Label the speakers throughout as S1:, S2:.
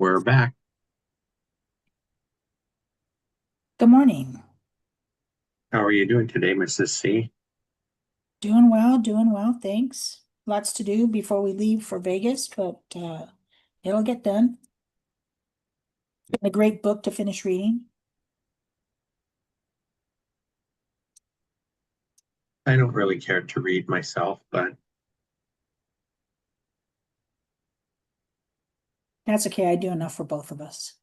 S1: We're back.
S2: Good morning.
S1: How are you doing today, Mrs. C?
S2: Doing well, thanks. Lots to do before we leave for Vegas, but it'll get done. A great book to finish reading.
S1: I don't really care to read myself, but
S2: That's okay, I do enough for both of us.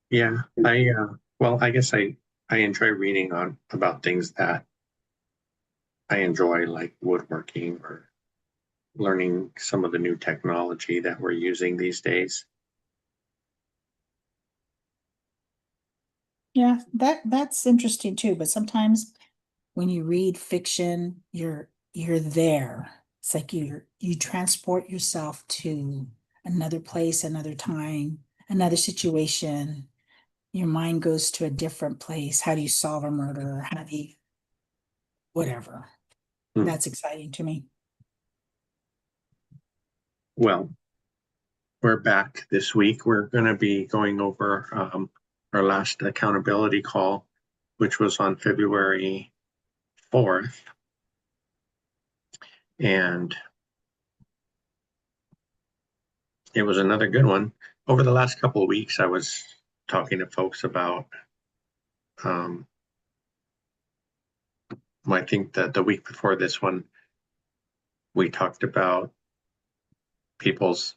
S1: yeah, I guess I enjoy reading on about things that I enjoy, like woodworking or learning some of the new technology that we're using these days.
S2: Yeah, that's interesting too, but sometimes when you read fiction, you're there. It's like you transport yourself to another place, another time, another situation. Your mind goes to a different place. How do you solve a murder? How do you whatever?
S1: Hmm.
S2: That's exciting to me.
S1: Well, we're back this week. We're going to be going over our last accountability call, which was on February 4th. And it was another good one. Over the last couple of weeks, I was talking to folks about, um, I think that the week before this one, we talked about people's,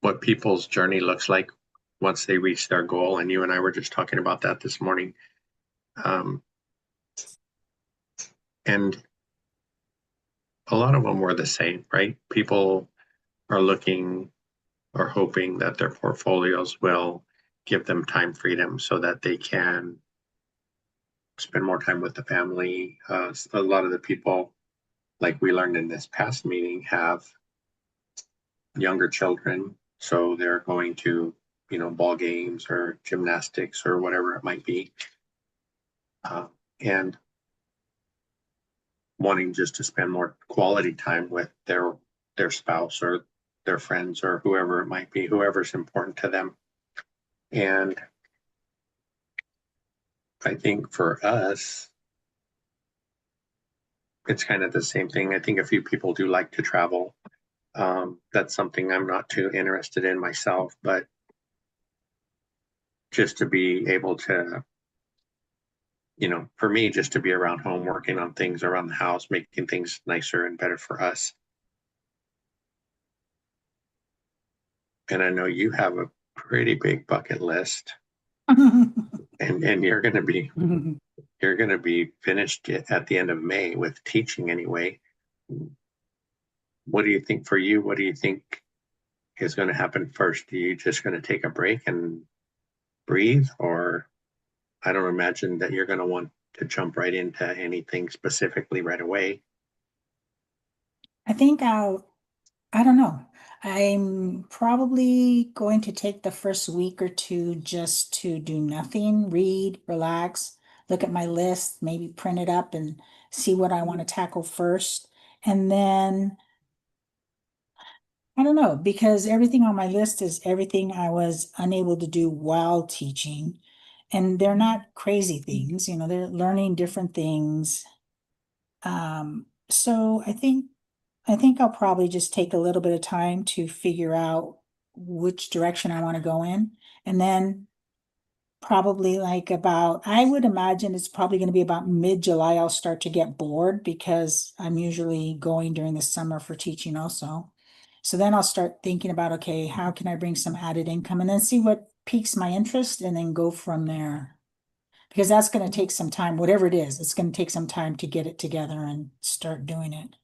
S1: what people's journey looks like once they reach their goal. And you and I were just talking about that this morning. Um, and a lot of them were the same, right? People are looking or hoping that their portfolios will give them time freedom so that they can spend more time with the family. A lot of the people, like we learned in this past meeting, have younger children, so they're going to, ball games or gymnastics or whatever it might be, and wanting just to spend more quality time with their spouse or their friends or whoever it might be, whoever's important to them. And I think for us, it's kind of the same thing. I think a few people do like to travel. That's something I'm not too interested in myself, but just to be able to, for me, just to be around home, working on things around the house, making things nicer and better for us. And I know you have a pretty big bucket list, and you're going to be finished at the end of May with teaching anyway. What do you think for you? What do you think is going to happen first? Are you just going to take a break and breathe, or I don't imagine that you're going to want to jump right into anything specifically right away.
S2: I think I don't know. I'm probably going to take the first week or two just to do nothing, read, relax, look at my list, maybe print it up and see what I want to tackle first. And then I don't know, because everything on my list is everything I was unable to do while teaching. And they're not crazy things, they're learning different things. So I think I'll probably just take a little bit of time to figure out which direction I want to go in. And then probably like I would imagine it's probably going to be about mid-July, I'll start to get bored because I'm usually going during the summer for teaching also. So then I'll start thinking about, okay, how can I bring some added income and then see what piques my interest and then go from there. Because that's going to take some time, whatever it is, it's going to take some time to get it together and start doing it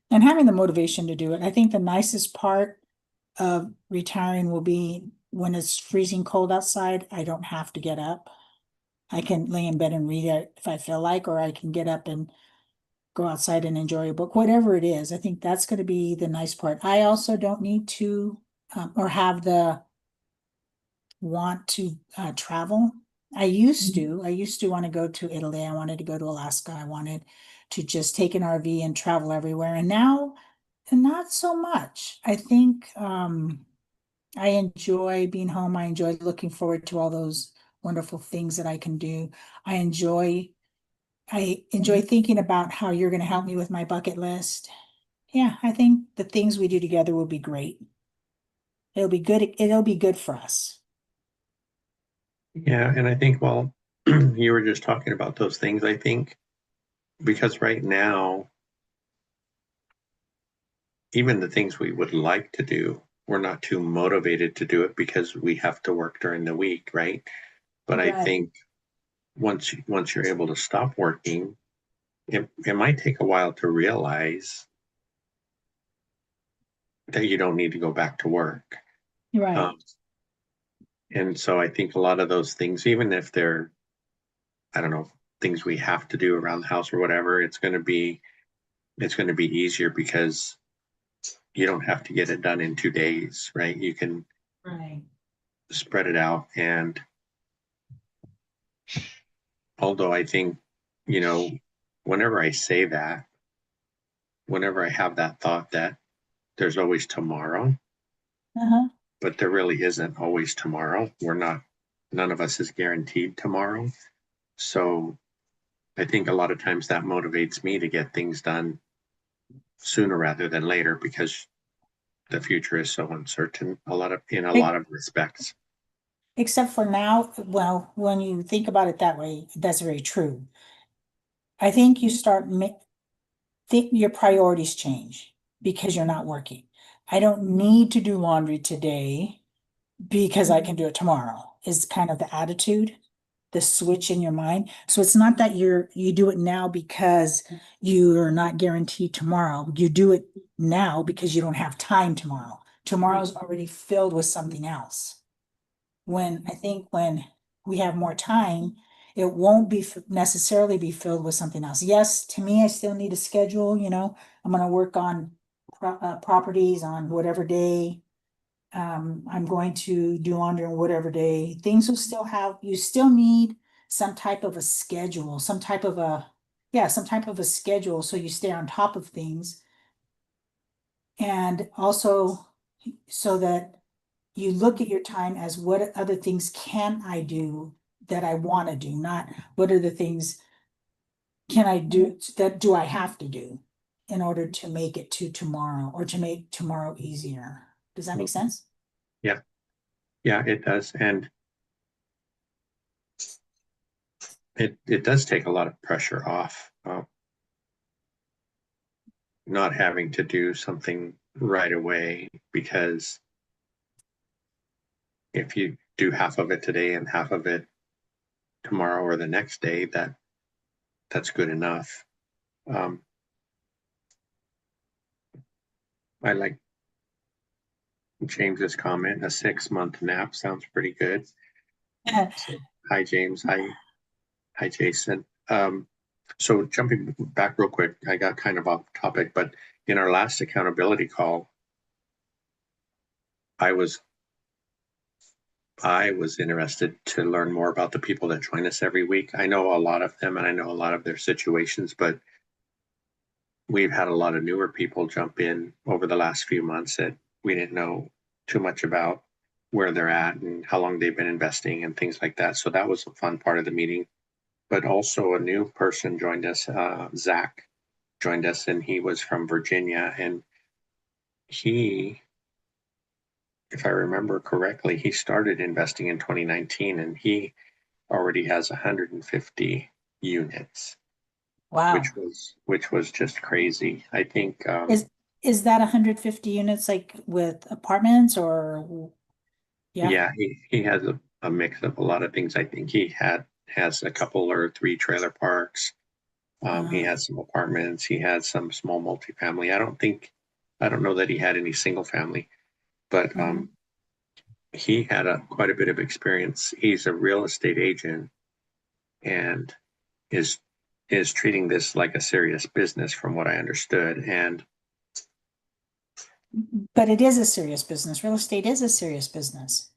S2: and having the motivation to do it. I think the nicest part of retiring will be when it's freezing cold outside, I don't have to get up. I can lay in bed and read it if I feel like, or I can get up and go outside and enjoy a book, whatever it is. I think that's going to be the nice part. I also don't need to or have the want to travel. I used to want to go to Italy. I wanted to go to Alaska. I wanted to just take an RV and travel everywhere. And now, not so much. I think I enjoy being home. I enjoy looking forward to all those wonderful things that I can do. I enjoy I enjoy thinking about how you're going to help me with my bucket list. Yeah, I think the things we do together will be great. It'll be good. It'll be good for us.
S1: Yeah, and I think, well, you were just talking about those things, I think, because right now, even the things we would like to do, we're not too motivated to do it because we have to work during the week, right? But I
S2: Right,
S1: think once you're able to stop working, it might take a while to realize that you don't need to go back to work.
S2: right,
S1: Um, and so I think a lot of those things, even if they're, I don't know, things we have to do around the house or whatever, it's going to be easier because you don't have to get it done in 2 days, right? You can
S2: right.
S1: spread it out. And although I think, you know, whenever I say that, whenever I have that thought that there's always tomorrow,
S2: Uh-huh.
S1: but there really isn't always tomorrow. None of us is guaranteed tomorrow. So I think a lot of times that motivates me to get things done sooner rather than later because the future is so uncertain in a lot
S2: E-
S1: of respects.
S2: Except for now, well, when you think about it that way, that's very true. I think you start think your priorities change because you're not working. I don't need to do laundry today because I can do it tomorrow, is kind of the attitude, the switch in your mind. So it's not that you do it now because you are not guaranteed tomorrow. You do it now because you don't have time tomorrow. Tomorrow's already filled with something else. When I think when we have more time, it won't be necessarily be filled with something else. Yes, to me, I still need a schedule, I'm gonna work on properties on whatever day. I'm going to do laundry on whatever day. Things will still have, you still need some type of a schedule, some type of a schedule so you stay on top of things. And also so that you look at your time as what other things can I do that I want to do, not what are the things can I do that do I have to do in order to make it to tomorrow or to make tomorrow easier. Does that make
S1: Mhm.
S2: sense?
S1: Yeah, yeah, it does. And it does take a lot of pressure off, not having to do something right away because if you do half of it today and half of it tomorrow or the next day, that's good enough. Um, I like James's comment. A 6 month nap sounds pretty good. So, hi James. Hi Jason. So jumping back real quick, I got kind of off topic, but in our last accountability call, I was I was interested to learn more about the people that join us every week. I know a lot of them and I know a lot of their situations, but we've had a lot of newer people jump in over the last few months that we didn't know too much about where they're at and how long they've been investing and things like that. So that was a fun part of the meeting. But also a new person joined us, Zach joined us, and he was from Virginia. And he, if I remember correctly, he started investing in 2019 and he already has 150 units,
S2: Wow.
S1: which was just crazy. I think
S2: Is is that 150 units like with apartments or yeah?
S1: yeah, he has a mix of a lot of things. I think he has a couple or three trailer parks. He
S2: Uh,
S1: has some apartments. He had some small multifamily. I don't know that he had any single family, but
S2: mhm.
S1: he had quite a bit of experience. He's a real estate agent and is is treating this like a serious business, from what I understood. And
S2: But it is a serious business. Real estate is a serious business.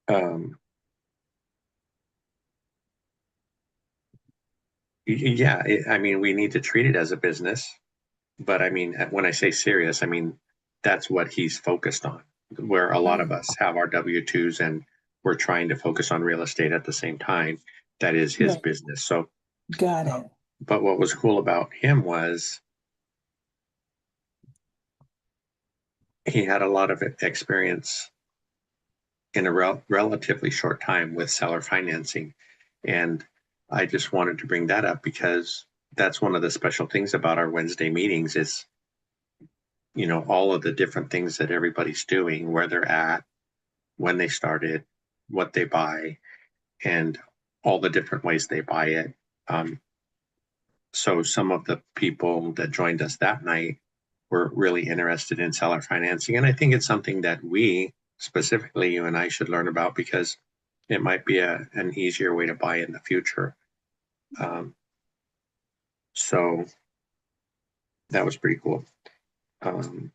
S1: um, yeah, I mean, we need to treat it as a business. but I mean, when I say serious, I mean, that's what he's focused on, where a lot of
S2: Mm,
S1: us have our W-2s and we're trying to focus on real estate at the same time. That is his
S2: right,
S1: business. So,
S2: got
S1: uh,
S2: it.
S1: but what was cool about him was he had a lot of experience in a relatively short time with seller financing. And I just wanted to bring that up because that's one of the special things about our Wednesday meetings is, all of the different things that everybody's doing, where they're at, when they started, what they buy, and all the different ways they buy it. Um, so some of the people that joined us that night were really interested in seller financing. And I think it's something that we, specifically you and I, should learn about because it might be an easier way to buy in the future. Um, so that was pretty cool. Um,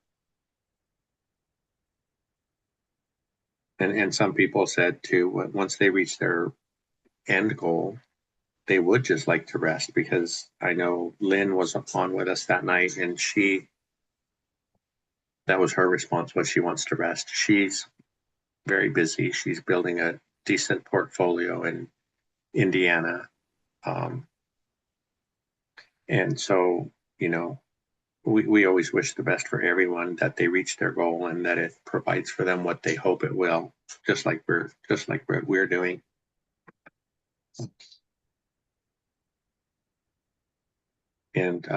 S1: and some people said too, once they reach their end goal, they would just like to rest because I know Lynn was on with us that night and that was her response was she wants to rest. She's very busy. She's building a decent portfolio in Indiana. Um, and so, you know, we always wish the best for everyone that they reach their goal and that it provides for them what they hope it will, just like we're doing. And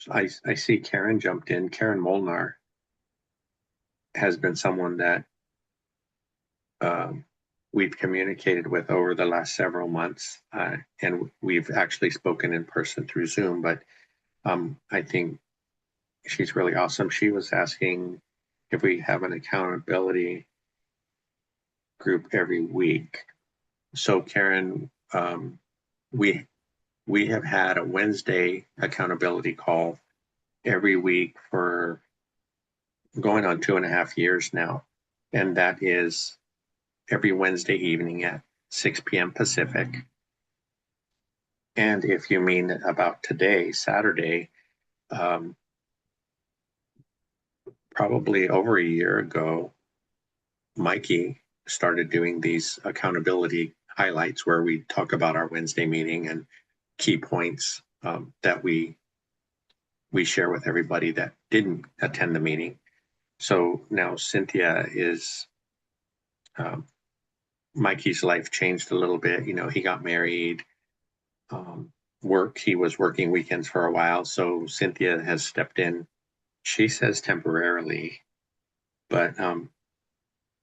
S1: I see Karen jumped in. Karen Molnar has been someone that um, we've communicated with over the last several months, and we've actually spoken in person through Zoom. But I think she's really awesome. She was asking if we have an accountability group every week. So Karen, we we have had a Wednesday accountability call every week for going on 2.5 years now, and that is every Wednesday evening at 6 p.m. Pacific. And if you mean about today, Saturday, um, probably over a year ago, Mikey started doing these accountability highlights where we talk about our Wednesday meeting and key points that we share with everybody that didn't attend the meeting. So now Cynthia is um, Mikey's life changed a little bit. He got married, um, he was working weekends for a while. So Cynthia has stepped in. She says temporarily, but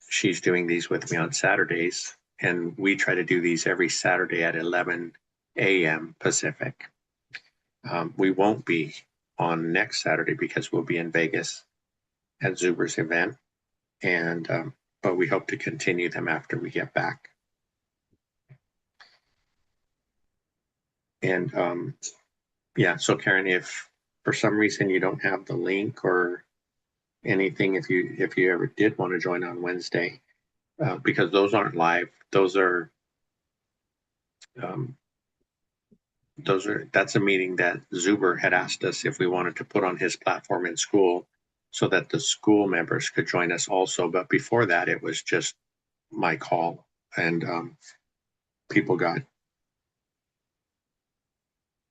S1: she's doing these with me on Saturdays. And we try to do these every Saturday at 11 a.m. Pacific. We won't be on next Saturday because we'll be in Vegas at Zuber's event. And but we hope to continue them after we get back. And yeah, so Karen, if for some reason you don't have the link or anything, if you ever did want to join on Wednesday, because those aren't live, um, that's a meeting that Zuber had asked us if we wanted to put on his platform in school so that the school members could join us also. But before that, it was just my call, and people got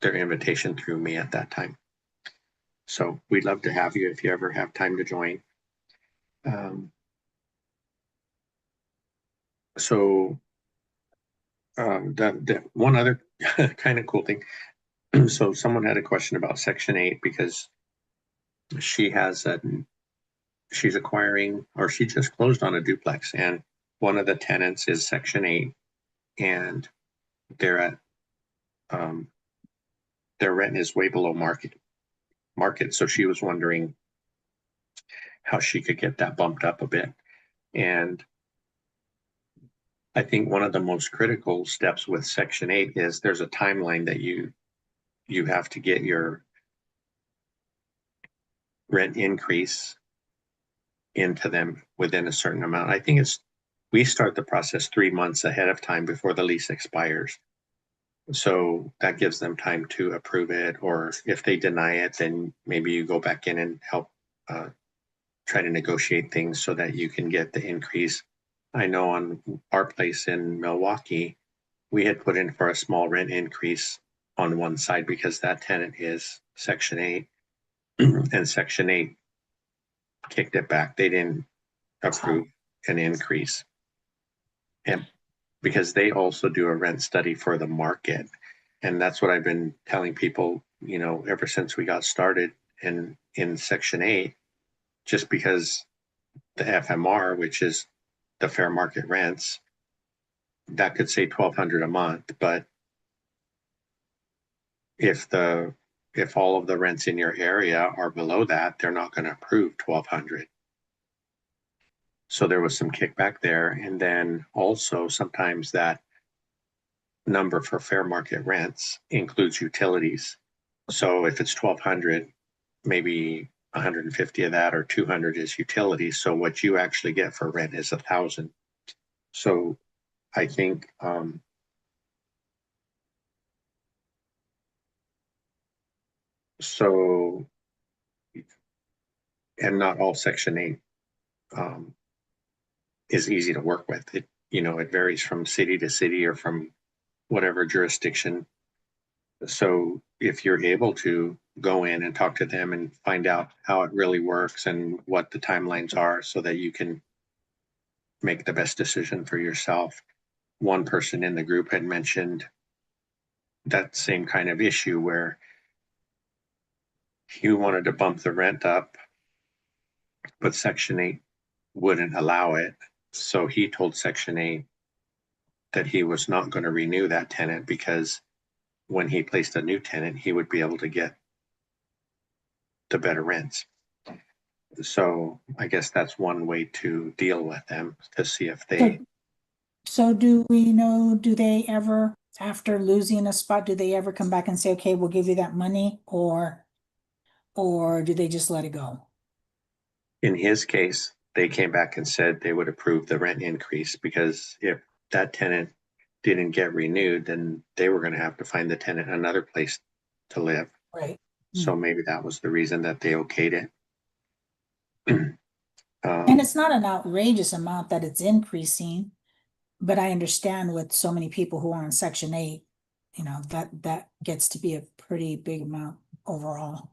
S1: their invitation through me at that time. So we'd love to have you if you ever have time to join. Um, so the one other kind of cool thing. So someone had a question about Section 8 because she has a she's acquiring or she just closed on a duplex and one of the tenants is Section 8 and they're at um, their rent is way below market. So she was wondering how she could get that bumped up a bit. And I think one of the most critical steps with Section 8 is there's a timeline that you have to get your rent increase into them within a certain amount. I think we start the process 3 months ahead of time before the lease expires. So that gives them time to approve it, or if they deny it, then maybe you go back in and help uh, try to negotiate things so that you can get the increase. I know on our place in Milwaukee, we had put in for a small rent increase on one side because that tenant is Section 8, and Section 8 kicked it back. They didn't approve an increase. And because they also do a rent study for the market. And that's what I've been telling people, ever since we got started in Section 8, just because the FMR, which is the fair market rents, that could say 1,200 a month. But if the if all of the rents in your area are below that, they're not going to approve 1,200. So there was some kickback there. And then also sometimes that number for fair market rents includes utilities. So if it's 1,200, maybe 150 of that or 200 is utilities. So what you actually get for rent is 1,000. So I think so, and not all Section 8 um, is easy to work with. It varies from city to city or from whatever jurisdiction. So if you're able to go in and talk to them and find out how it really works and what the timelines are so that you can make the best decision for yourself. One person in the group had mentioned that same kind of issue where he wanted to bump the rent up, but Section 8 wouldn't allow it. So he told Section 8 that he was not going to renew that tenant because when he placed a new tenant, he would be able to get the better rents. So I guess that's one way to deal with them, to see if
S2: So,
S1: they,
S2: so do we know, do they ever, after losing a spot, do they ever come back and say, okay, we'll give you that money, or do they just let it go?
S1: in his case, they came back and said they would approve the rent increase because if that tenant didn't get renewed, then they were going to have to find the tenant another place to live.
S2: Right.
S1: So maybe that was the reason that they okayed it.
S2: And
S1: um,
S2: it's not an outrageous amount that it's increasing, but I understand with so many people who are on Section 8, that gets to be a pretty big amount overall.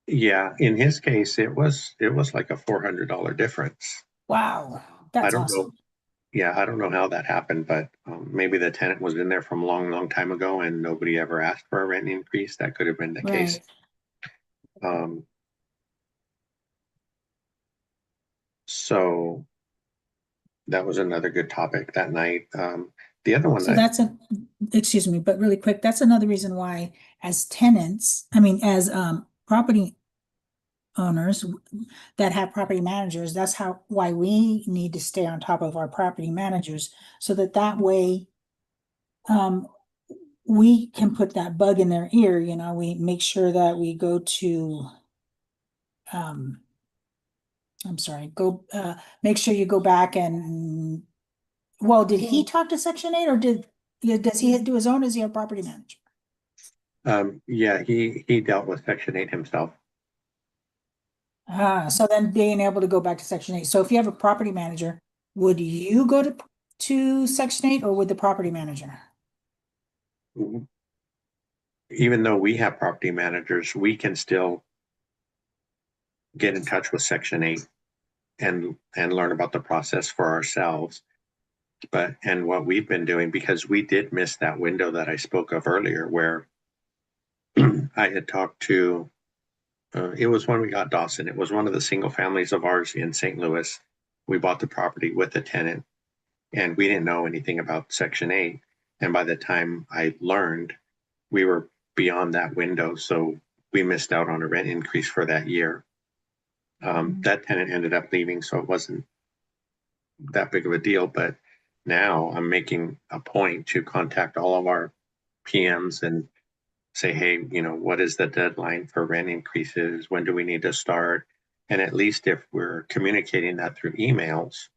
S1: yeah, in his case, it was like a $400 difference.
S2: Wow,
S1: I
S2: that's
S1: don't know.
S2: awesome.
S1: Yeah, I don't know how that happened, but maybe the tenant was in there from a long, long time ago and nobody ever asked for a rent increase. That could have been the case.
S2: Right.
S1: Um, so that was another good topic that night. The other one
S2: So
S1: that,
S2: excuse me, but really quick, that's another reason why as tenants, I mean, as property owners that have property managers, that's why we need to stay on top of our property managers so that way um we can put that bug in their ear, we make sure that we go to um I'm sorry, go make sure you go back and well, did he talk to Section 8 or does he do his own? Is he a property manager?
S1: yeah, he dealt with Section 8 himself.
S2: So then being able to go back to Section 8. So if you have a property manager, would you go to Section 8 or would the property manager?
S1: Even though we have property managers, we can still get in touch with Section 8 and learn about the process for ourselves. But and what we've been doing, because we did miss that window that I spoke of earlier, where I had talked to. It was when we got Dawson. It was one of the single families of ours in St. Louis. We bought the property with a tenant, and we didn't know anything about Section 8. And by the time I learned, we were beyond that window, so we missed out on a rent increase for that year. That tenant ended up leaving, so it wasn't that big of a deal. But now I'm making a point to contact all of our PMs and say, hey, what is the deadline for rent increases? When do we need to start? And at least if we're communicating that through emails,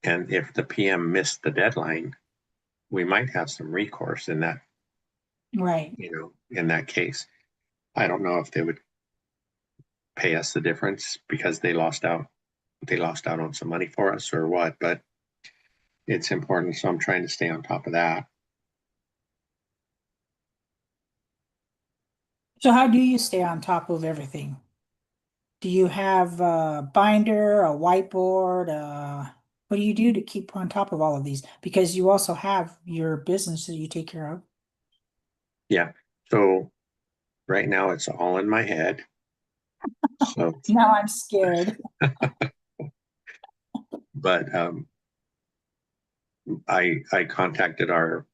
S1: And if the PM missed the deadline, we might have some recourse in that,
S2: Right.
S1: in that case. I don't know if they would pay us the difference because they lost out on some money for us or what, but it's important. So I'm trying to stay on top of that.
S2: So how do you stay on top of everything? Do you have a binder, a whiteboard? What do you do to keep on top of all of these? Because you also have your business that you take care of.
S1: Yeah. So right now it's all in my head. So,
S2: Now I'm scared.
S1: but I contacted our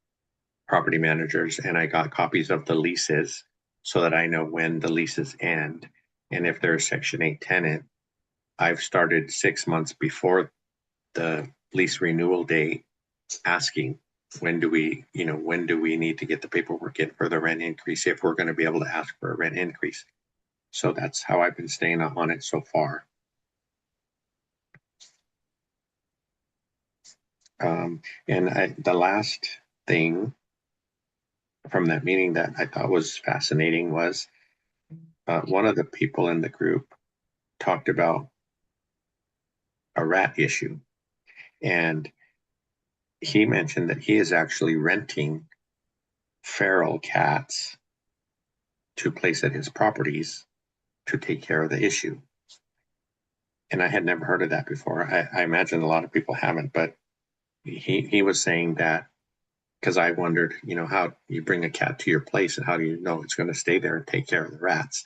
S1: property managers and I got copies of the leases so that I know when the leases end. And if they're a Section 8 tenant, I've started 6 months before the lease renewal date asking when do we need to get the paperwork in for the rent increase if we're going to be able to ask for a rent increase. So that's how I've been staying on it so far. The last thing from that meeting that I thought was fascinating was one of the people in the group talked about a rat issue. And he mentioned that he is actually renting feral cats to place at his properties to take care of the issue. And I had never heard of that before. I imagine a lot of people haven't, but he was saying that because I wondered, how you bring a cat to your place and how do you know it's going to stay there and take care of the rats?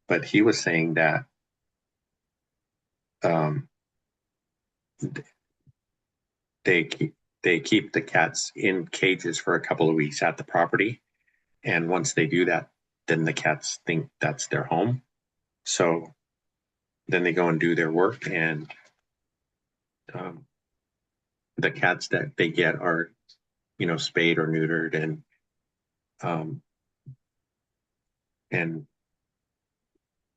S1: But he was saying that um, they keep the cats in cages for a couple of weeks at the property, and once they do that, then the cats think that's their home. So then they go and do their work, and um, the cats that they get are spayed or neutered um, and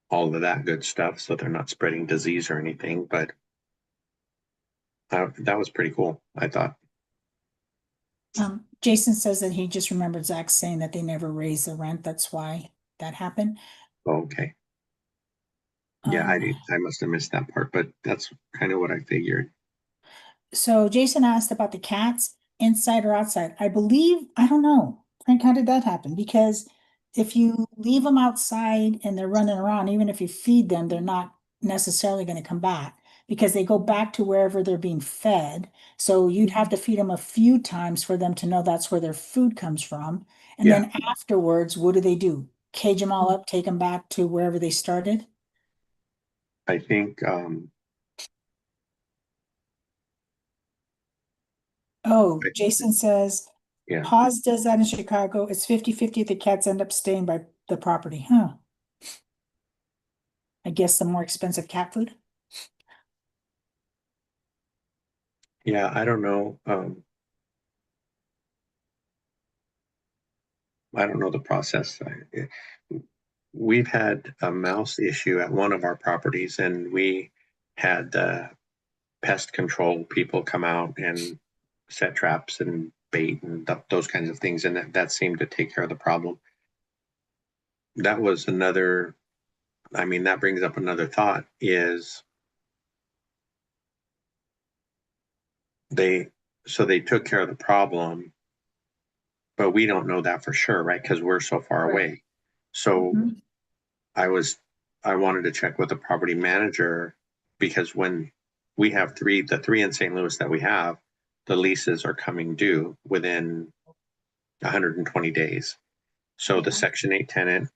S1: all of that good stuff, so they're not spreading disease or anything. But that was pretty cool, I thought.
S2: Jason says that he just remembered Zach saying that they never raised the rent. That's why that happened.
S1: Okay. Yeah,
S2: Um,
S1: I must have missed that part, but that's kind of what I figured.
S2: so Jason asked about the cats, inside or outside. I believe, I don't know. Frank, how did that happen? Because if you leave them outside and they're running around, even if you feed them, they're not necessarily going to come back because they go back to wherever they're being fed. So you'd have to feed them a few times for them to know that's where their food comes from. And
S1: Yeah,
S2: then afterwards, what do? Cage them all up, take them back to wherever they started?
S1: I think
S2: Oh, Jason says,
S1: yeah,
S2: Paz does that in Chicago. It's 50-50 if the cats end up staying by the property. Huh. I guess the more expensive cat food.
S1: yeah, I don't know. I don't know the process. We've had a mouse issue at one of our properties, and we had pest control people come out and set traps and bait and those kinds of things, and that seemed to take care of the problem. That was another. I mean, that brings up another thought: is they they took care of the problem, but we don't know that for sure, right? Because we're so far
S2: Right.
S1: away. So
S2: Mhm.
S1: I was I wanted to check with the property manager because when we have the three in St. Louis that we have, the leases are coming due within 120 days. So the
S2: Okay.
S1: Section 8 tenant,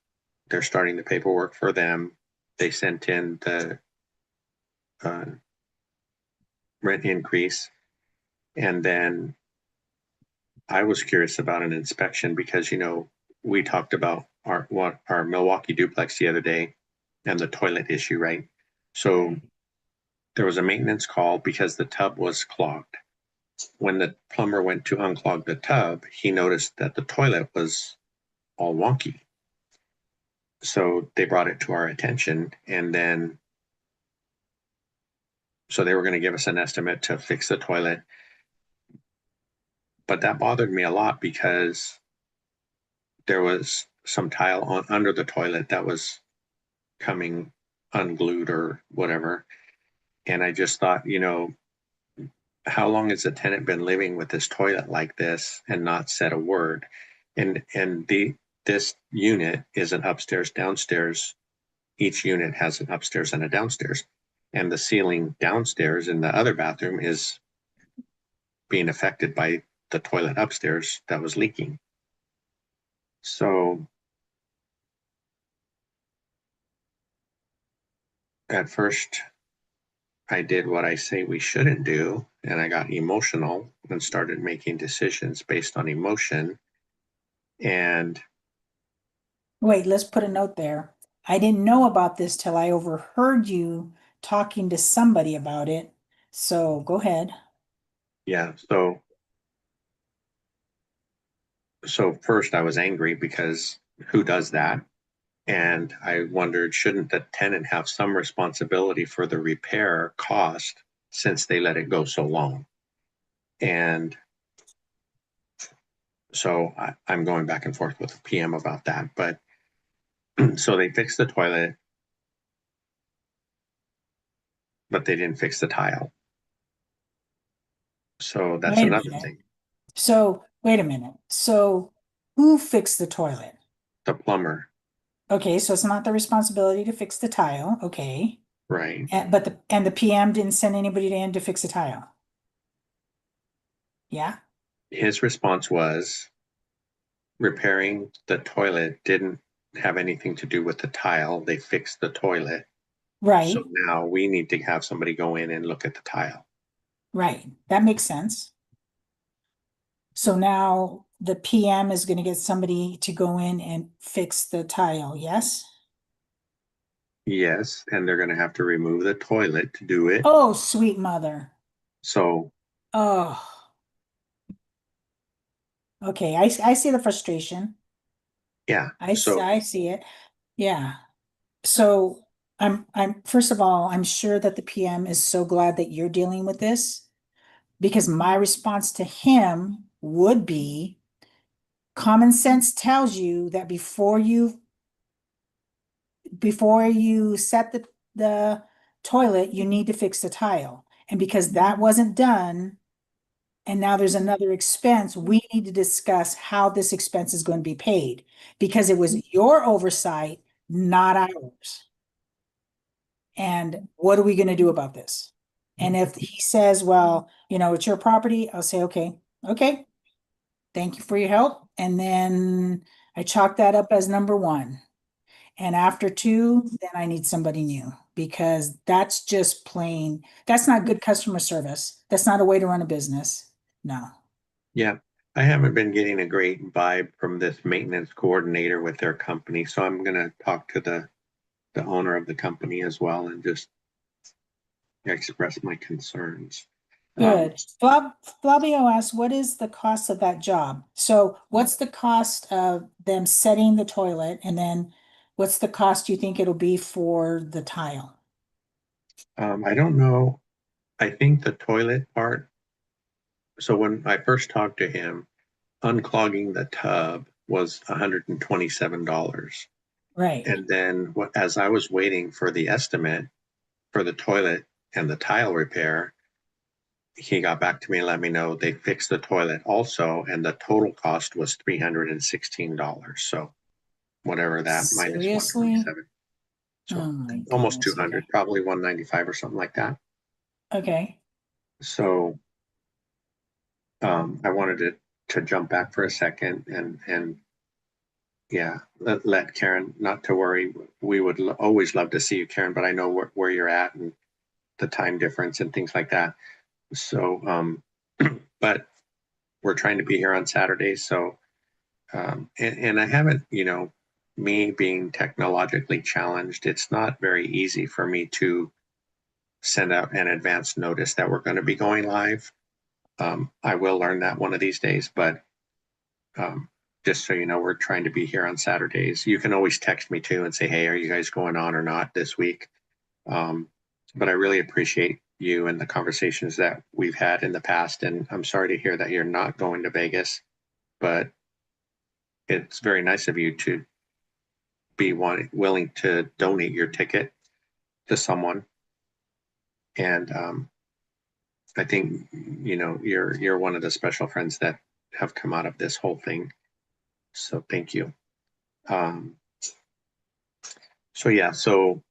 S1: they're starting the paperwork for them. They sent in the uh, rent increase. And then I was curious about an inspection because, we talked about our Milwaukee duplex the other day and the toilet issue, right? So
S2: Right.
S1: there was a maintenance call because the tub was clogged. When the plumber went to unclog the tub, he noticed that the toilet was all wonky. So they brought it to our attention. And then So they were going to give us an estimate to fix the toilet. But that bothered me a lot because there was some tile under the toilet that was coming unglued or whatever. And I just thought, how long has the tenant been living with this toilet like this and not said a word? And this unit is an upstairs downstairs. Each unit has an upstairs and a downstairs, and the ceiling downstairs in the other bathroom is being affected by the toilet upstairs that was leaking. So at first I did what I say we shouldn't do, and I got emotional and started making decisions based on emotion. And
S2: Wait, let's put a note there. I didn't know about this till I overheard you talking to somebody about it. So go ahead.
S1: yeah, so first I was angry because who does that? And I wondered, shouldn't the tenant have some responsibility for the repair cost since they let it go so long? And so I'm going back and forth with the PM about that. But so they fixed the toilet, but they didn't fix the tile. So that's
S2: Wait a
S1: another
S2: minute.
S1: thing.
S2: So, wait a minute. So, who fixed the toilet?
S1: The plumber,
S2: Okay, so it's not the responsibility to fix the tile. Okay.
S1: right?
S2: And the PM didn't send anybody in to fix the tile. Yeah,
S1: His response was repairing the toilet didn't have anything to do with the tile. They fixed the toilet. So
S2: right,
S1: now we need to have somebody go in and look at the tile.
S2: right. That makes sense. So now the PM is gonna get somebody to go in and fix the tile, yes?
S1: Yes, and they're going to have to remove the toilet to do it.
S2: Oh, sweet mother.
S1: So,
S2: Oh, okay. I see the frustration.
S1: yeah. So,
S2: I see it. Yeah. So first of all, I'm sure that the PM is so glad that you're dealing with this because my response to him would be common sense tells you that before you set the toilet, you need to fix the tile. And because that wasn't done, and now there's another expense, we need to discuss how this expense is going to be paid because it was your oversight, not ours. And what are we going to do about this? And if he says, well, it's your property, I'll say, okay, thank you for your help. And then I chalk that up as number one. And after two, then I need somebody new because that's just plain, that's not good customer service. That's not a way to run a business. No.
S1: yeah, I haven't been getting a great vibe from this maintenance coordinator with their company. So I'm going to talk to the owner of the company as well and just express my concerns. Um,
S2: Good. Flavio asks, what is the cost of that job? So what's the cost of them setting the toilet? And then what's the cost you think it'll be for the tile?
S1: I don't know. I think the toilet part. So when I first talked to him, unclogging the tub was $127.
S2: Right,
S1: And then as I was waiting for the estimate for the toilet and the tile repair, he got back to me and let me know they fixed the toilet also, and the total cost was $316. So whatever that minus
S2: seriously?
S1: 127. So
S2: Oh my
S1: almost
S2: goodness,
S1: 200,
S2: okay.
S1: probably 195 or something like that.
S2: Okay,
S1: So I wanted to jump back for a second and yeah, let Karen, not to worry. We would always love to see you, Karen, but I know where you're at and the time difference and things like that. So, but we're trying to be here on Saturdays. So, and I haven't, me being technologically challenged, it's not very easy for me to send out an advance notice that we're going to be going live. I will learn that one of these days, but um, just so you know, we're trying to be here on Saturdays. You can always text me too and say, hey, are you guys going on or not this week? Um, but I really appreciate you and the conversations that we've had in the past. And I'm sorry to hear that you're not going to Vegas, but it's very nice of you to be willing to donate your ticket to someone. And I think, you're one of the special friends that have come out of this whole thing. So thank you. Um, so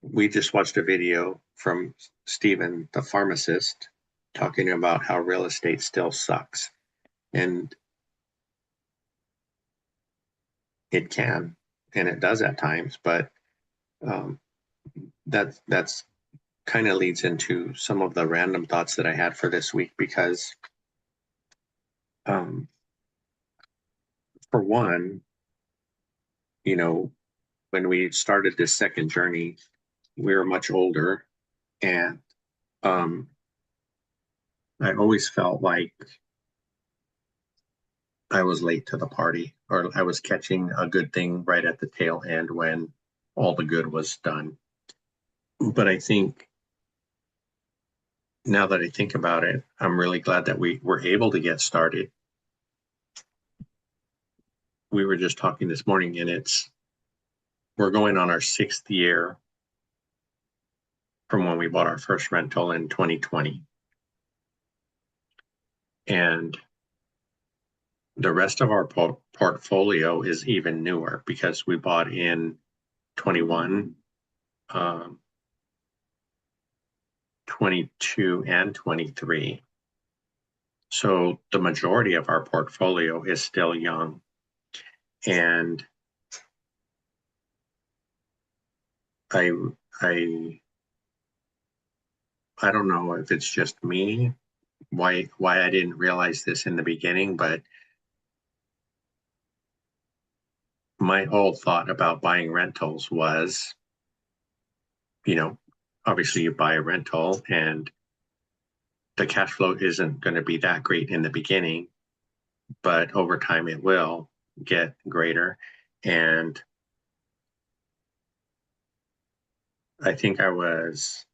S1: we just watched a video from Stephen, the pharmacist, talking about how real estate still sucks. And it can, and it does at times, but um, that's kind of leads into some of the random thoughts that I had for this week because, um, for one, when we started this second journey, we were much older, and um, I always felt like I was late to the party, or I was catching a good thing right at the tail end when all the good was done. But I think now that I think about it, I'm really glad that we were able to get started. We were just talking this morning, and we're going on our 6th year from when we bought our first rental in 2020. And the rest of our portfolio is even newer because we bought in 21, 22, and 23. So the majority of our portfolio is still young. And I I I don't know if it's just me, why I didn't realize this in the beginning, but my whole thought about buying rentals was, you know, obviously you buy a rental and the cash flow isn't going to be that great in the beginning, but over time it will get greater. And I think I was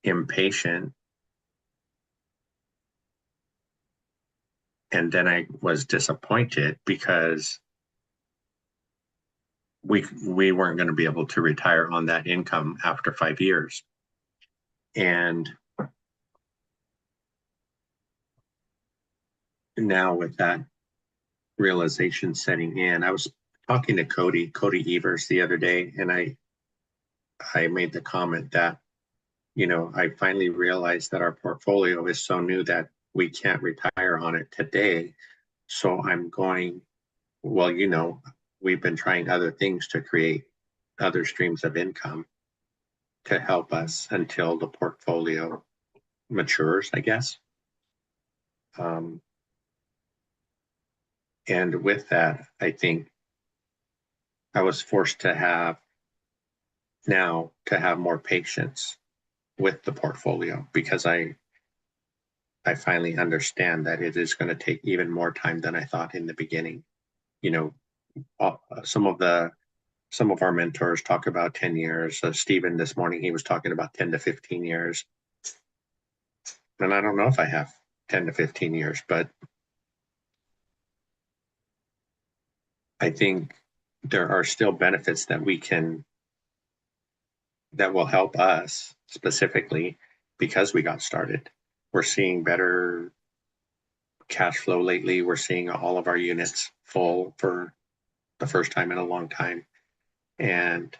S1: impatient, and then I was disappointed because we weren't going to be able to retire on that income after 5 years. And now with that realization setting in, I was talking to Cody Evers the other day, and I made the comment that, I finally realized that our portfolio is so new that we can't retire on it today. So I'm going, well, we've been trying other things to create other streams of income to help us until the portfolio matures, I guess. Um, and with that, I think I was forced to have more patience with the portfolio because I finally understand that it is going to take even more time than I thought in the beginning. You know, some of our mentors talk about 10 years. Stephen this morning, he was talking about 10 to 15 years. And I don't know if I have 10 to 15 years, but I think there are still benefits that that will help us specifically because we got started. We're seeing better cash flow lately. We're seeing all of our units full for the first time in a long time. And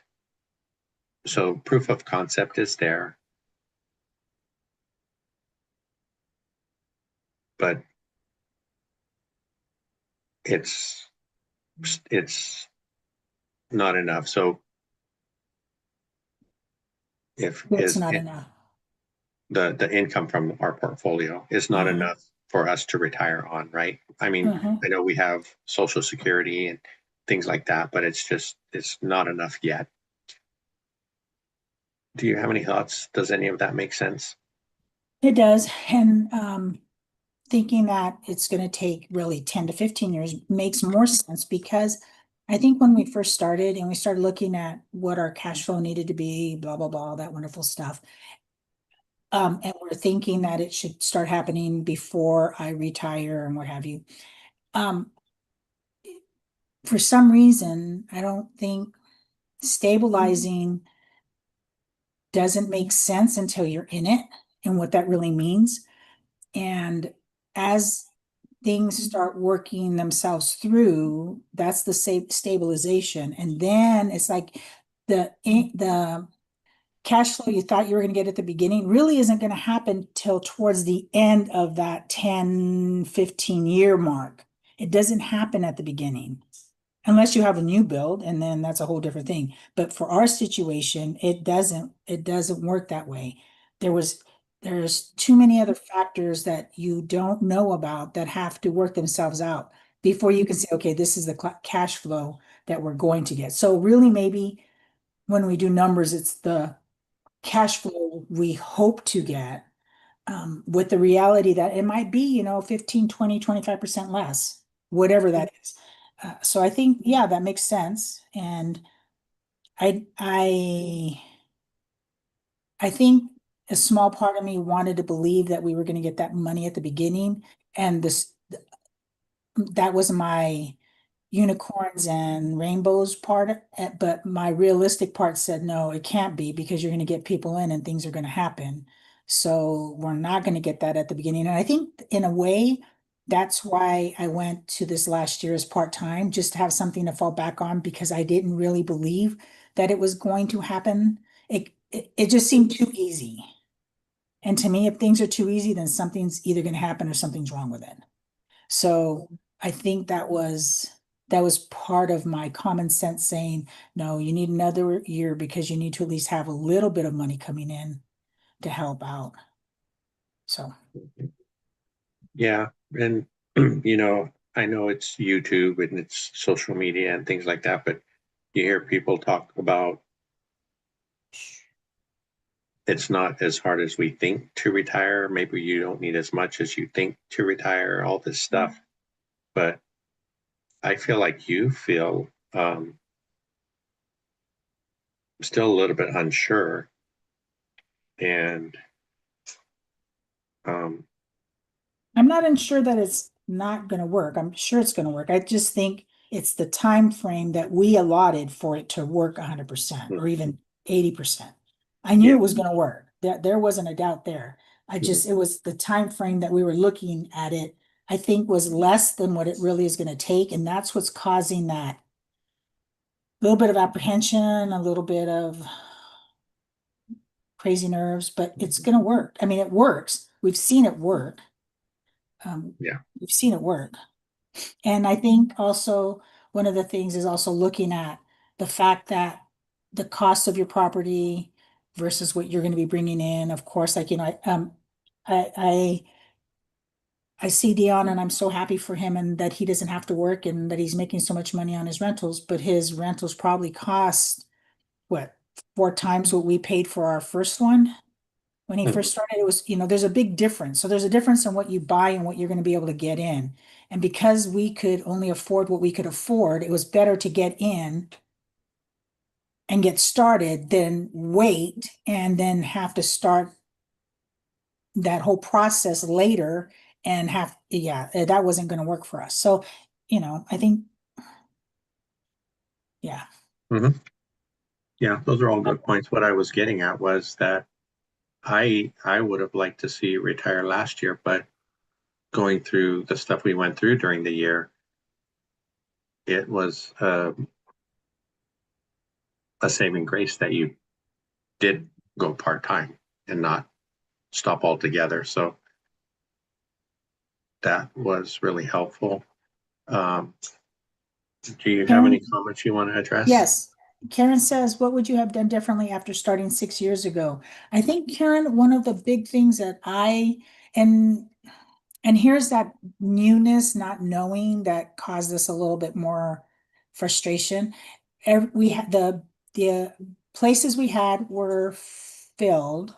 S1: so proof of concept is there, but it's it's not enough. So if
S2: It's
S1: is
S2: not
S1: it,
S2: enough.
S1: the income from our portfolio is not
S2: Uh-huh.
S1: enough for us to retire on, right? I mean,
S2: Uh-huh.
S1: I know we have Social Security and things like that, but it's not enough yet. Do you have any thoughts? Does any of that make sense?
S2: It does. And thinking that it's going to take really 10 to 15 years makes more sense because I think when we first started and we started looking at what our cash flow needed to be, blah, blah, blah, all that wonderful stuff. And we're thinking that it should start happening before I retire and what have you. Um, for some reason, I don't think stabilizing doesn't make sense until you're in it and what that really means. And as things start working themselves through, that's the stabilization. And then it's like the cash flow you thought you were going to get at the beginning really isn't going to happen till towards the end of that 10-15 year mark. It doesn't happen at the beginning unless you have a new build, and then that's a whole different thing. But for our situation, it doesn't work that way. There was there's too many other factors that you don't know about that have to work themselves out before you can say, okay, this is the cash flow that we're going to get. So really, maybe when we do numbers, it's the cash flow we hope to get, with the reality that it might be, 15, 20, 25% less, whatever that is. So I think, yeah, that makes sense. And I, I, I think a small part of me wanted to believe that we were going to get that money at the beginning. And that was my unicorns and rainbows part, but my realistic part said, no, it can't be because you're going to get people in and things are going to happen. So we're not going to get that at the beginning. And I think in a way, that's why I went to this last year as part-time, just to have something to fall back on because I didn't really believe that it was going to happen. It just seemed too easy. And to me, if things are too easy, then something's either going to happen or something's wrong with it. So I think that was part of my common sense saying, no, you need another year because you need to at least have a little bit of money coming in to help out. So
S1: Yeah, and I know it's YouTube and it's social media and things like that, but you hear people talk about it's not as hard as we think to retire. Maybe you don't need as much as you think to retire, all this stuff. But I feel like you feel still a little bit unsure. And um,
S2: I'm not unsure that it's not going to work. I'm sure it's going to work. I just think it's the time frame that we allotted for it to work 100% or even 80%. I knew
S1: yeah,
S2: it was going to work. There wasn't a doubt there. It was the time frame that we were looking at it, I think was less than what it really is going to take. And that's what's causing that little bit of apprehension, a little bit of crazy nerves, but it's going to work. I mean, it works. We've seen it work.
S1: yeah.
S2: We've seen it work. And I think also one of the things is also looking at the fact that the cost of your property versus what you're going to be bringing in. Of course, like, I, I, I see Dion and I'm so happy for him and that he doesn't have to work and that he's making so much money on his rentals, but his rentals probably cost what, 4 times what we paid for our first one. When he
S1: Mhm.
S2: first started, it was, there's a big difference. So there's a difference in what you buy and what you're going to be able to get in. And because we could only afford what we could afford, it was better to get in and get started than wait and then have to start that whole process later and yeah, that wasn't going to work for us. So, I think, yeah.
S1: Mhm. Yeah, those are all good points. What I was getting at was that I would have liked to see you retire last year, but going through the stuff we went through during the year, it was a saving grace that you did go part time and not stop altogether. So that was really helpful. Um, do you have any
S2: Karen,
S1: comments you want to address?
S2: yes. Karen says, what would you have done differently after starting 6 years ago? I think, Karen, one of the big things that and and here's that newness, not knowing that caused us a little bit more frustration. We had the places we had were filled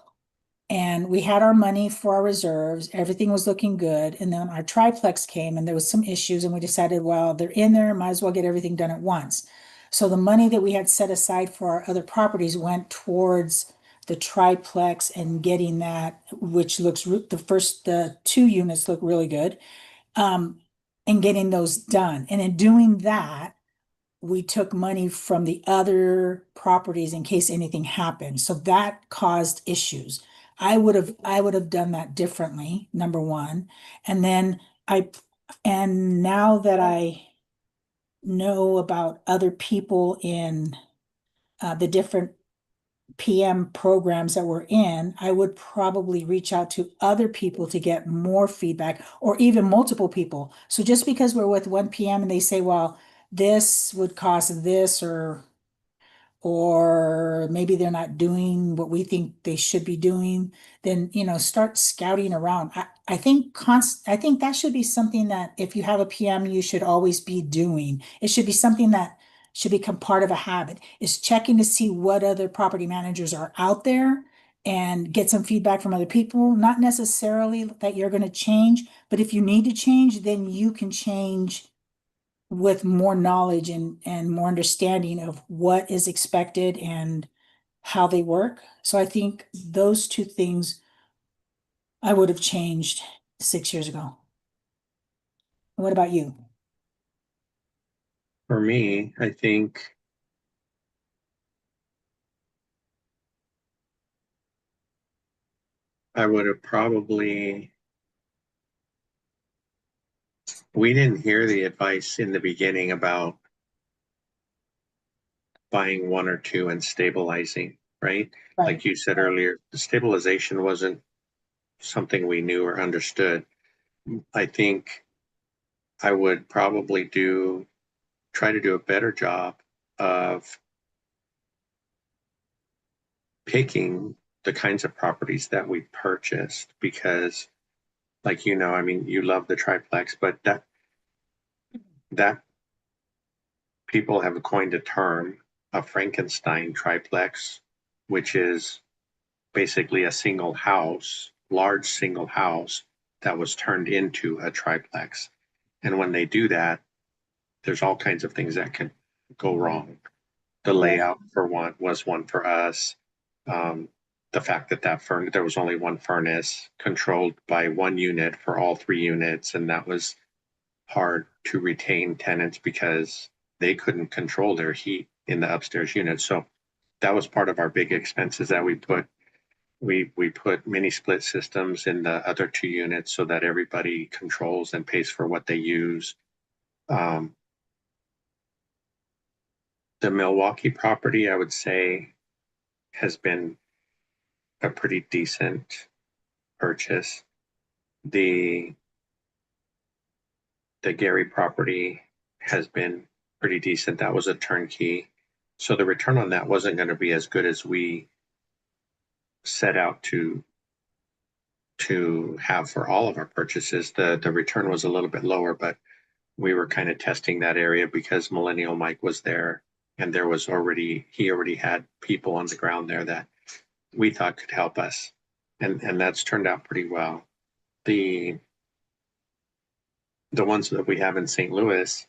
S2: And we had our money for our reserves. Everything was looking good. And then our triplex came and there was some issues and we decided, well, they're in there, might as well get everything done at once. So the money that we had set aside for our other properties went towards the triplex and getting that, which looks, the two units look really good. Um, and getting those done. And in doing that, we took money from the other properties in case anything happened. So that caused issues. I would have done that differently, number one. And then I, and now that I know about other people in the different PM programs that we're in, I would probably reach out to other people to get more feedback or even multiple people. So just because we're with one PM and they say, well, this would cost this or maybe they're not doing what we think they should be doing, then, start scouting around. I think that should be something that if you have a PM, you should always be doing. It should be something that should become part of a habit, is checking to see what other property managers are out there and get some feedback from other people. Not necessarily that you're going to change, but if you need to change, then you can change with more knowledge and more understanding of what is expected and how they work. So I think those two things I would have changed 6 years ago. What about you?
S1: For me, I think I would have probably, we didn't hear the advice in the beginning about buying one or two and stabilizing, right?
S2: Right.
S1: Like you said earlier, the stabilization wasn't something we knew or understood. I think I would probably try to do a better job of picking the kinds of properties that we purchased because, like, I mean, you love the triplex, but that people have coined a term, a Frankenstein triplex, which is basically a single house, large single house that was turned into a triplex. And when they do that, there's all kinds of things that can go wrong. The
S2: Right.
S1: layout for one was one for us. Um, the fact that there was only one furnace controlled by one unit for all three units, and that was hard to retain tenants because they couldn't control their heat in the upstairs unit. So that was part of our big expenses that we put mini split systems in the other two units so that everybody controls and pays for what they use. Um, the Milwaukee property, I would say, has been a pretty decent purchase. The the Gary property has been pretty decent. That was a turnkey. So the return on that wasn't going to be as good as we set out to have for all of our purchases. The return was a little bit lower, but we were kind of testing that area because Millennial Mike was there and he already had people on the ground there that we thought could help us. And that's turned out pretty well. The the ones that we have in St. Louis,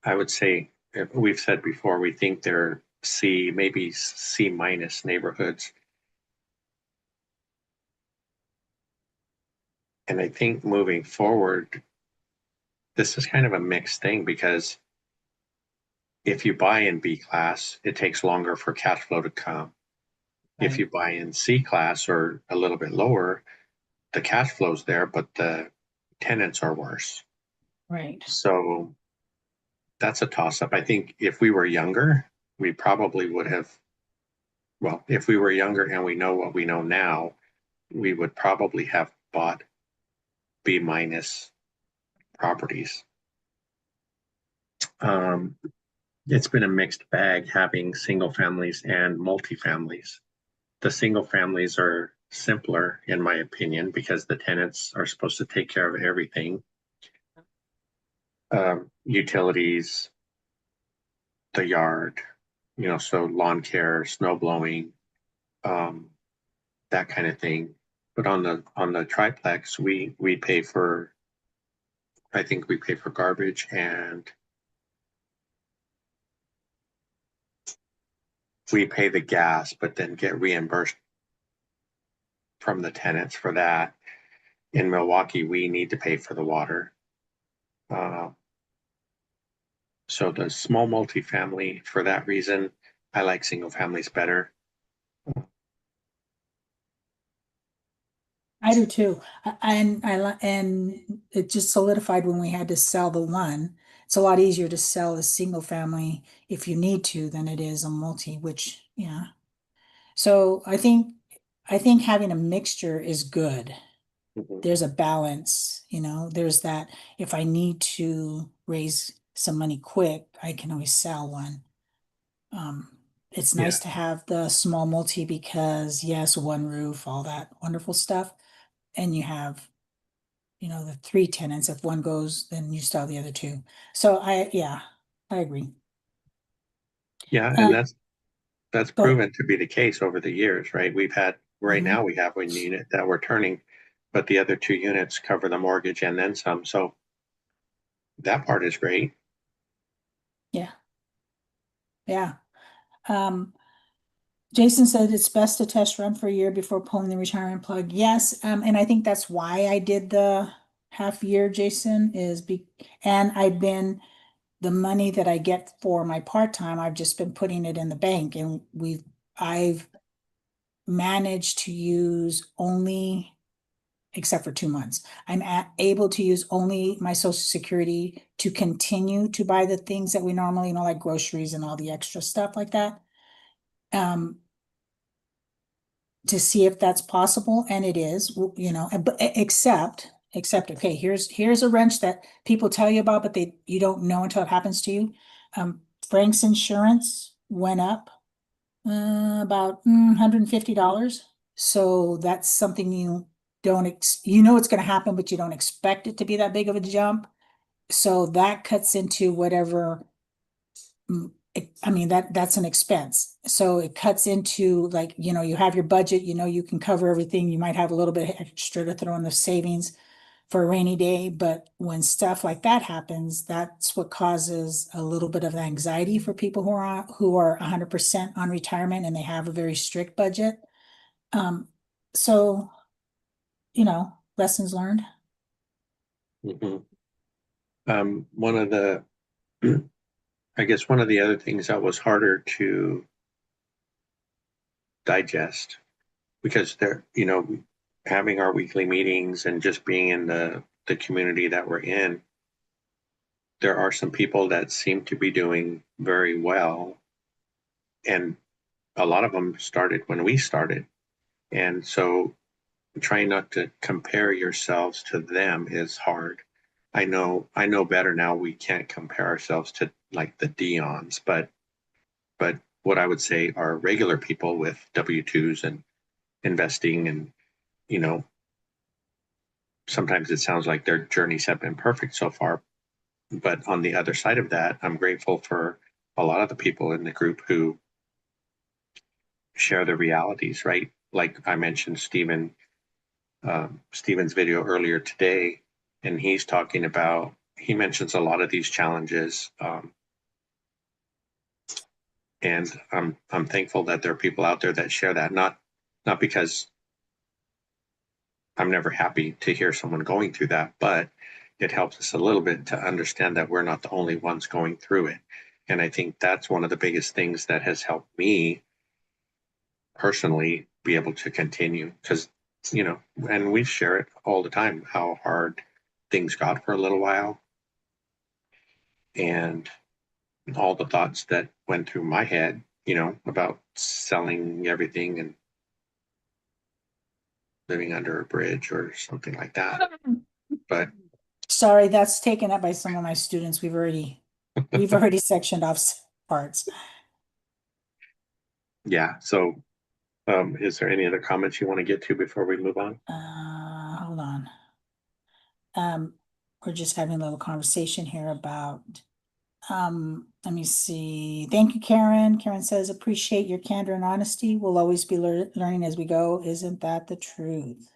S1: I would say we've said before, we think they're C, maybe C minus neighborhoods. And I think moving forward, this is kind of a mixed thing because if you buy in B class, it takes longer for cash flow to come. If
S2: Right.
S1: you buy in C class or a little bit lower, the cash flow's there, but the tenants are worse.
S2: Right.
S1: So that's a toss up. I think if we were younger, we probably would have, well, if we were younger and we know what we know now, we would probably have bought B minus properties. Um, it's been a mixed bag having single families and multifamilies. The single families are simpler, in my opinion, because the tenants are supposed to take care of everything, utilities, the yard. so lawn care, snow blowing, um, that kind of thing. But on the triplex, we pay for, I think we pay for garbage, and we pay the gas, but then get reimbursed from the tenants for that. In Milwaukee, we need to pay for the water. Uh, so the small multifamily, for that reason, I like single families better.
S2: I do too. And it just solidified when we had to sell the one. It's a lot easier to sell a single family if you need to than it is a multi, which, yeah. So I think having a mixture is good.
S1: Mhm.
S2: There's a balance, there's that if I need to raise some money quick, I can always sell one. Um, it's
S1: Yeah,
S2: nice to have the small multi because yes, one roof, all that wonderful stuff. And you have, the three tenants. If one goes, then you still have the other two. So yeah, I agree.
S1: yeah,
S2: Uh,
S1: and that's
S2: go ahead.
S1: proven to be the case over the years, right? Right
S2: Mhm.
S1: now we have one unit that we're turning, but the other two units cover the mortgage and then some. So that part is great.
S2: Yeah, yeah. Um, Jason said it's best to test run for a year before pulling the retirement plug. Yes, and I think that's why I did the half year, Jason, and the money that I get for my part-time, I've just been putting it in the bank and I've managed to use only, except for 2 months, able to use only my social security to continue to buy the things that we normally, like groceries and all the extra stuff like that. Um, to see if that's possible, and it is, but except, okay, here's a wrench that people tell you about, but you don't know until it happens to you. Frank's insurance went up about $150. So that's something you know it's going to happen, but you don't expect it to be that big of a jump. So that cuts into whatever. I mean, that's an expense. So it cuts into, like, you have your budget, you can cover everything. You might have a little bit extra to throw in the savings for a rainy day, but when stuff like that happens, that's what causes a little bit of anxiety for people who are 100% on retirement and they have a very strict budget. Um, so, lessons learned.
S1: Mhm. One of the, I guess one of the other things that was harder to digest because having our weekly meetings and just being in the community that we're in, there are some people that seem to be doing very well, and a lot of them started when we started, and so trying not to compare yourselves to them is hard. I know better now. We can't compare ourselves to like the Dions, but what I would say are regular people with W-2s and investing, and you know sometimes it sounds like their journeys have been perfect so far. But on the other side of that, I'm grateful for a lot of the people in the group who share the realities, right? Like I mentioned Stephen's video earlier today, and he mentions a lot of these challenges. And I'm thankful that there are people out there that share that, not because I'm never happy to hear someone going through that, but it helps us a little bit to understand that we're not the only ones going through it. And I think that's one of the biggest things that has helped me personally be able to continue because, and we share it all the time how hard things got for a little while and all the thoughts that went through my head, about selling everything and living under a bridge or something like that. But
S2: Sorry, that's taken up by some of my students. We've already sectioned off parts.
S1: yeah, so is there any other comments you want to get to before we move on?
S2: Hold on. Um, we're just having a little conversation here about Let me see. Thank you, Karen. Karen says, appreciate your candor and honesty. We'll always be learning as we go. Isn't that the truth?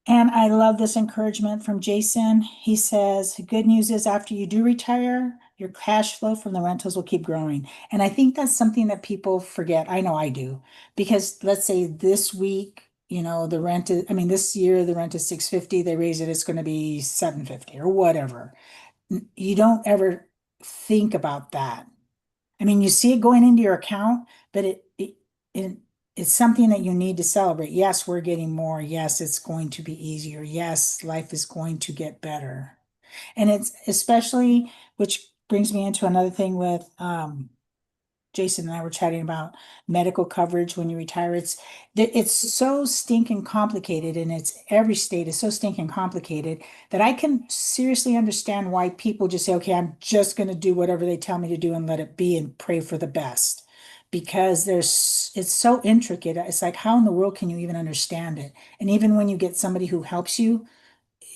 S2: And I love this encouragement from Jason. He says, good news is after you do retire, your cash flow from the rentals will keep growing. And I think that's something that people forget. I know I do. Because let's say this week, the rent is, I mean, this year the rent is 650, they raise it, it's going to be 750 or whatever. You don't ever think about that. I mean, you see it going into your account, but it it's something that you need to celebrate. Yes, we're getting more. Yes, it's going to be easier. Yes, life is going to get better. And it's especially, which brings me into another thing with Jason and I were chatting about medical coverage when you retire. It's so stinking complicated, and it's every state is so stinking complicated that I can seriously understand why people just say, okay, I'm just going to do whatever they tell me to do and let it be and pray for the best. Because it's so intricate. It's like, how in the world can you even understand it? And even when you get somebody who helps you,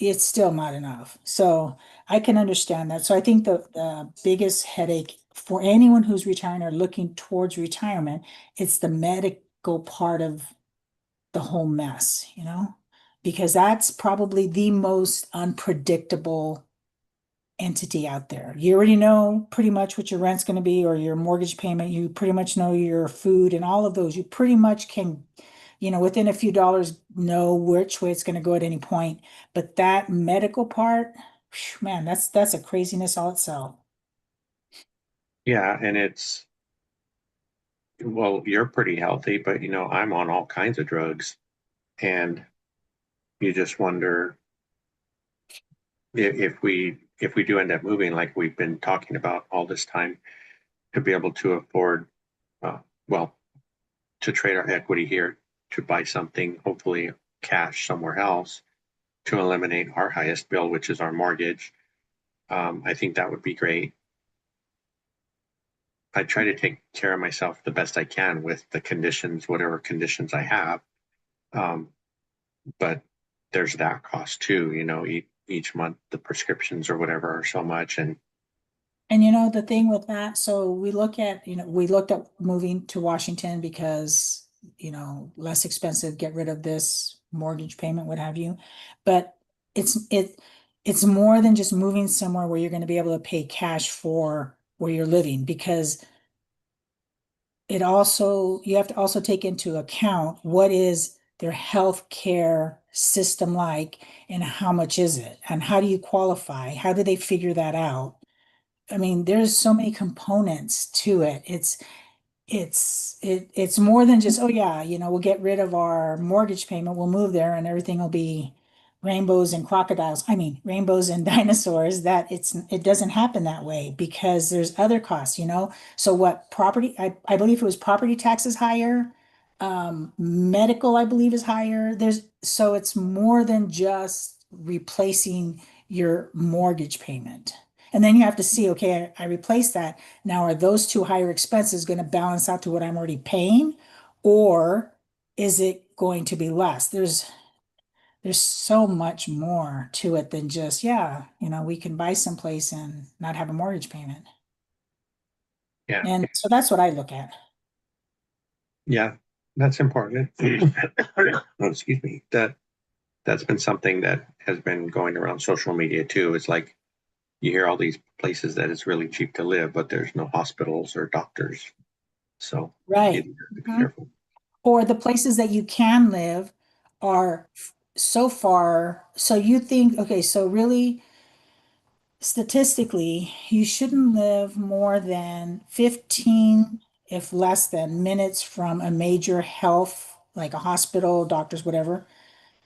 S2: it's still not enough. So I can understand that. So I think the biggest headache for anyone who's retiring or looking towards retirement, it's the medical part of the whole mess, because that's probably the most unpredictable entity out there. You already know pretty much what your rent's going to be or your mortgage payment. You pretty much know your food and all of those. You pretty much can, within a few dollars, know which way it's going to go at any point. But that medical part, man, that's a craziness all itself.
S1: Yeah, and well, you're pretty healthy, but I'm on all kinds of drugs, and you just wonder if we do end up moving, like we've been talking about all this time, to be able to afford, uh, well, to trade our equity here to buy something, hopefully cash somewhere else, to eliminate our highest bill, which is our mortgage. I think that would be great. I try to take care of myself the best I can with the conditions, whatever conditions I have. Um, but there's that cost too, each month the prescriptions or whatever are so much. And
S2: And the thing with that, so we looked at moving to Washington because, less expensive, get rid of this mortgage payment, what have you. But it's more than just moving somewhere where you're going to be able to pay cash for where you're living, because you have to also take into account what is their health care system like and how much is it and how do you qualify? How do they figure that out? I mean, there's so many components to it. It's more than just, oh yeah, we'll get rid of our mortgage payment, we'll move there and everything will be rainbows and crocodiles. I mean, rainbows and dinosaurs. It doesn't happen that way because there's other costs. So what property, I believe it was property taxes higher, medical, I believe is higher. So it's more than just replacing your mortgage payment. And then you have to see, okay, I replaced that. Now, are those two higher expenses going to balance out to what I'm already paying? Or is it going to be less? There's so much more to it than just, yeah, we can buy someplace and not have a mortgage payment.
S1: yeah,
S2: And so that's what I look at.
S1: yeah, that's important. Oh, excuse me. That's been something that has been going around social media too. It's like you hear all these places that it's really cheap to live, but there's no hospitals or doctors. So you
S2: Right.
S1: have to be
S2: Mhm.
S1: careful.
S2: Or the places that you can live are so far. So you think, okay, so really statistically, you shouldn't live more than 15, if less than, minutes from a major health, like a hospital, doctors, whatever,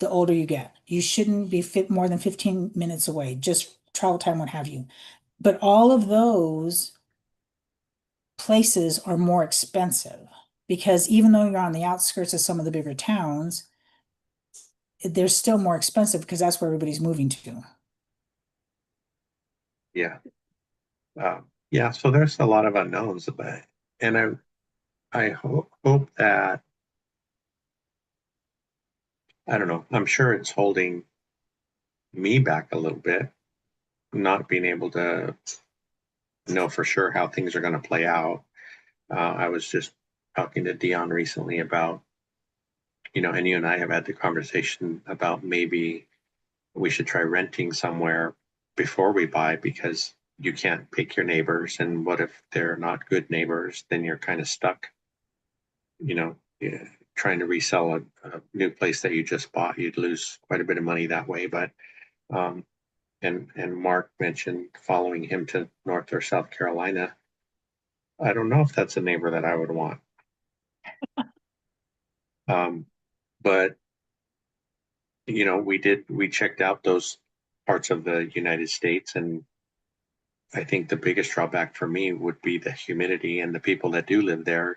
S2: the older you get. You shouldn't be fit more than 15 minutes away, just travel time, what have you. But all of those places are more expensive because even though you're on the outskirts of some of the bigger towns, they're still more expensive because that's where everybody's moving to.
S1: Yeah. Yeah. So there's a lot of unknowns about it. And I hope that, I don't know, I'm sure it's holding me back a little bit, not being able to know for sure how things are going to play out. I was just talking to Dion recently about, and you and I have had the conversation about maybe we should try renting somewhere before we buy because you can't pick your neighbors. And what if they're not good neighbors? Then you're kind of stuck, yeah, trying to resell a new place that you just bought. You'd lose quite a bit of money that way. But, um, and Mark mentioned following him to North or South Carolina. I don't know if that's a neighbor that I would want. Um, but we checked out those parts of the United States, and I think the biggest drawback for me would be the humidity, and the people that do live there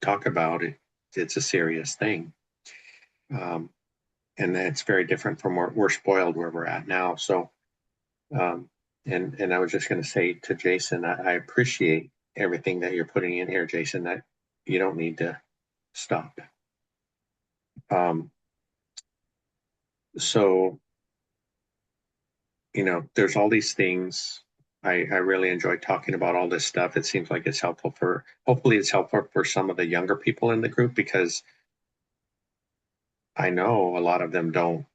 S1: talk about it. It's a serious thing. Um, and it's very different from where we're spoiled where we're at now. So, um, and I was just going to say to Jason, I appreciate everything that you're putting in here, Jason, that you don't need to stop. So there's all these things. I really enjoy talking about all this stuff. It seems like hopefully it's helpful for some of the younger people in the group because I know a lot of them don't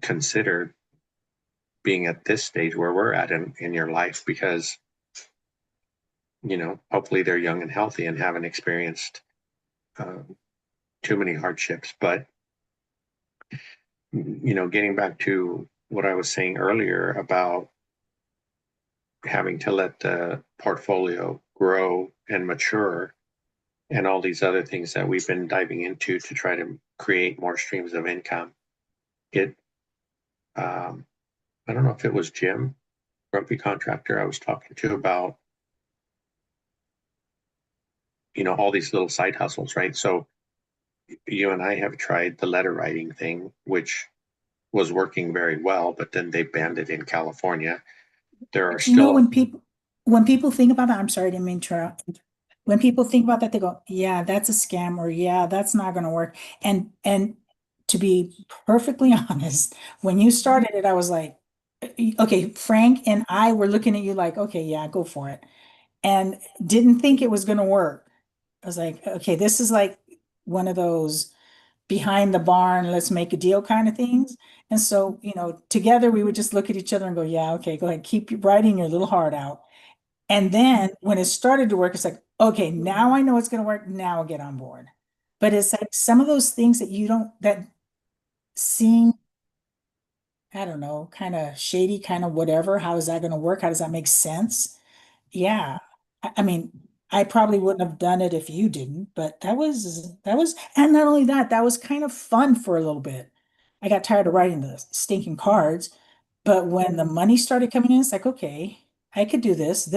S1: consider being at this stage where we're at in your life because, hopefully they're young and healthy and haven't experienced um, too many hardships. But, getting back to what I was saying earlier about having to let the portfolio grow and mature and all these other things that we've been diving into to try to create more streams of income. It, um, I don't know if it was Jim, Grumpy Contractor, I was talking to about, all these little side hustles, right? So you and I have tried the letter writing thing, which was working very well, but then they banned it in California. There are
S2: But you know,
S1: still,
S2: when people think about that, I'm sorry, I didn't mean to interrupt. When people think about that, they go, yeah, that's a scam, or yeah, that's not gonna work. And to be perfectly honest, when you started it, I was like, okay, Frank and I were looking at you like, okay, yeah, go for it. And didn't think it was gonna work. I was like, okay, this is like one of those behind the barn, let's make a deal kind of things. And so, together we would just look at each other and go, yeah, okay, go ahead, keep writing your little heart out. And then when it started to work, it's like, okay, now I know it's going to work. Now I'll get on board. But it's like some of those things that you don't, that seem, I don't know, kind of shady, kind of whatever. How is that going to work? How does that make sense? Yeah. I mean, I probably wouldn't have done it if you didn't, but and not only that, that was kind of fun for a little bit. I got tired of writing the stinking cards, but when the money started coming in, it's like, okay, I could do this.